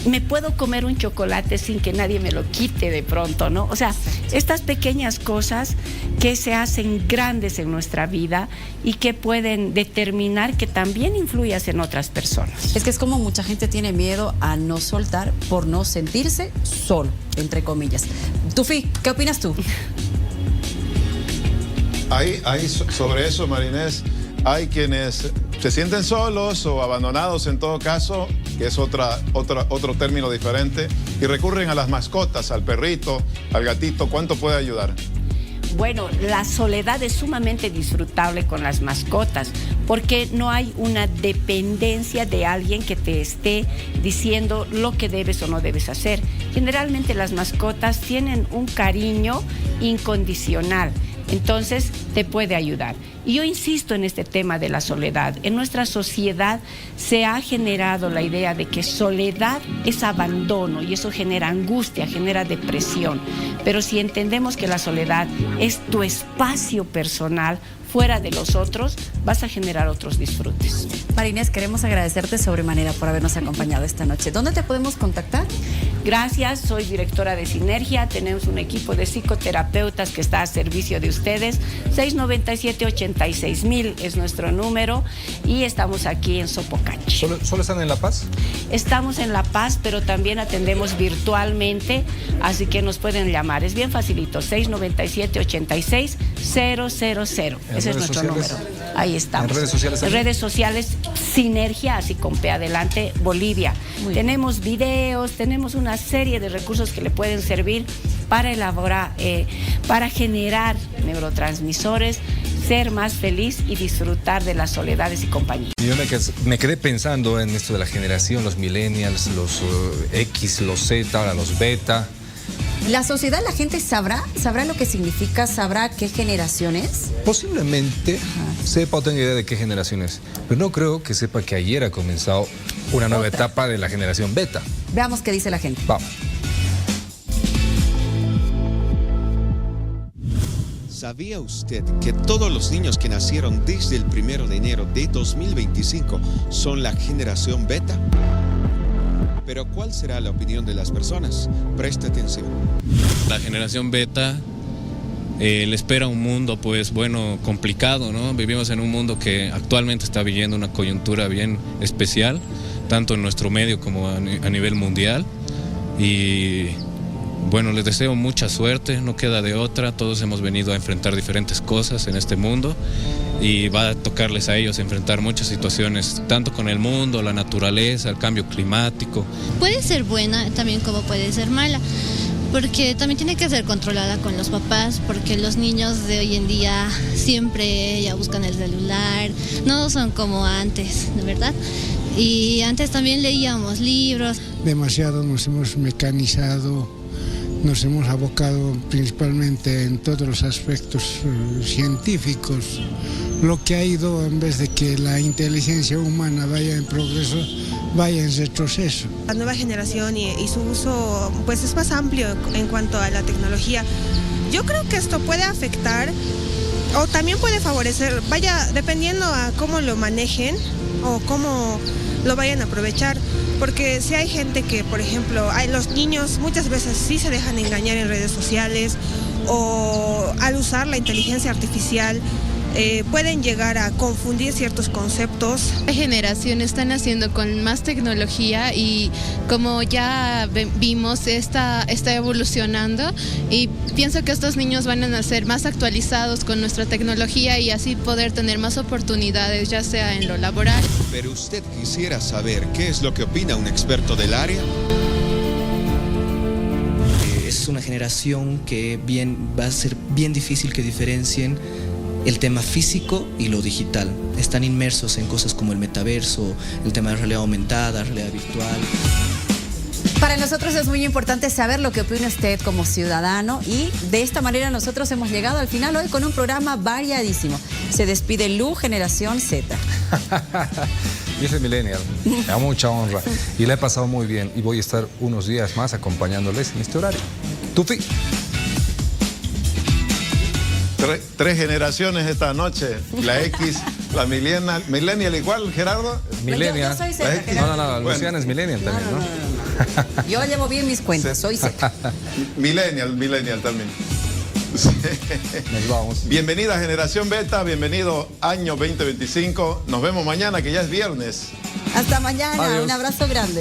me puedo comer un chocolate sin que nadie me lo quite de pronto, ¿no? O sea, estas pequeñas cosas que se hacen grandes en nuestra vida y que pueden determinar que también influyas en otras personas. Es que es como mucha gente tiene miedo a no soltar por no sentirse solo, entre comillas. Tufi, ¿qué opinas tú? Ahí sobre eso, María Inés, hay quienes se sienten solos o abandonados en todo caso, que es otro término diferente, y recurren a las mascotas, al perrito, al gatito. ¿Cuánto puede ayudar? Bueno, la soledad es sumamente disfrutable con las mascotas porque no hay una dependencia de alguien que te esté diciendo lo que debes o no debes hacer. Generalmente las mascotas tienen un cariño incondicional, entonces te puede ayudar. Y yo insisto en este tema de la soledad. En nuestra sociedad se ha generado la idea de que soledad es abandono y eso genera angustia, genera depresión. Pero si entendemos que la soledad es tu espacio personal fuera de los otros, vas a generar otros disfrutes. María Inés, queremos agradecerte sobremanera por habernos acompañado esta noche. ¿Dónde te podemos contactar? Gracias, soy directora de Sinergia, tenemos un equipo de psicoterapeutas que está a servicio de ustedes. 697-86,000 es nuestro número y estamos aquí en Sopocachi. ¿Solo están en La Paz? Estamos en La Paz, pero también atendemos virtualmente, así que nos pueden llamar. Es bien facilito, 697-86-000. Ese es nuestro número. Ahí estamos. ¿En redes sociales también? En redes sociales, Sinergia, así con P adelante, Bolivia. Tenemos videos, tenemos una serie de recursos que le pueden servir para elaborar, para generar neurotransmisores, ser más feliz y disfrutar de las soledades y compañía. Yo me quedé pensando en esto de la generación, los millennials, los X, los Z, ahora los beta. ¿La sociedad, la gente sabrá lo que significa, sabrá qué generación es? Posiblemente sepa o tenga idea de qué generación es, pero no creo que sepa que ayer ha comenzado una nueva etapa de la generación beta. Veamos qué dice la gente. Vamos. ¿Sabía usted que todos los niños que nacieron desde el 1 de enero de 2025 son la generación beta? Pero ¿cuál será la opinión de las personas? Presta atención. La generación beta le espera un mundo, pues bueno, complicado, ¿no? Vivimos en un mundo que actualmente está viviendo una coyuntura bien especial, tanto en nuestro medio como a nivel mundial. Y bueno, les deseo mucha suerte, no queda de otra, todos hemos venido a enfrentar diferentes cosas en este mundo y va a tocarles a ellos enfrentar muchas situaciones, tanto con el mundo, la naturaleza, el cambio climático. Puede ser buena también como puede ser mala, porque también tiene que ser controlada con los papás, porque los niños de hoy en día siempre ya buscan el celular, no son como antes, ¿de verdad? Y antes también leíamos libros. Demasiado nos hemos mecanizado, nos hemos abocado principalmente en todos los aspectos científicos, lo que ha ido, en vez de que la inteligencia humana vaya en progreso, vaya en retroceso. La nueva generación y su uso pues es más amplio en cuanto a la tecnología. Yo creo que esto puede afectar o también puede favorecer, vaya, dependiendo a cómo lo manejen o cómo lo vayan a aprovechar. Porque si hay gente que, por ejemplo, los niños muchas veces sí se dejan engañar en redes sociales o al usar la inteligencia artificial pueden llegar a confundir ciertos conceptos. La generación están haciendo con más tecnología y como ya vimos, está evolucionando y pienso que estos niños van a nacer más actualizados con nuestra tecnología y así poder tener más oportunidades, ya sea en lo laboral. Pero usted quisiera saber qué es lo que opina un experto del área. Es una generación que va a ser bien difícil que diferencien el tema físico y lo digital. Están inmersos en cosas como el metaverso, el tema de realidad aumentada, realidad virtual. Para nosotros es muy importante saber lo que opina usted como ciudadano y de esta manera nosotros hemos llegado al final hoy con un programa variadísimo. Se despide Lu, Generación Z. Dice Millennial, a mucha honra y la he pasado muy bien y voy a estar unos días más acompañándoles en este horario. Tufi. Tres generaciones esta noche, la X, la Millennial igual, Gerardo. Millennial. Yo soy Z, No, Luciana es Millennial también, ¿no? Yo llevo bien mis cuentas, soy Z. Millennial también. Nos vamos. Bienvenida Generación Beta, bienvenido año 2025. Nos vemos mañana, que ya es viernes. Hasta mañana, Adiós. Un abrazo grande.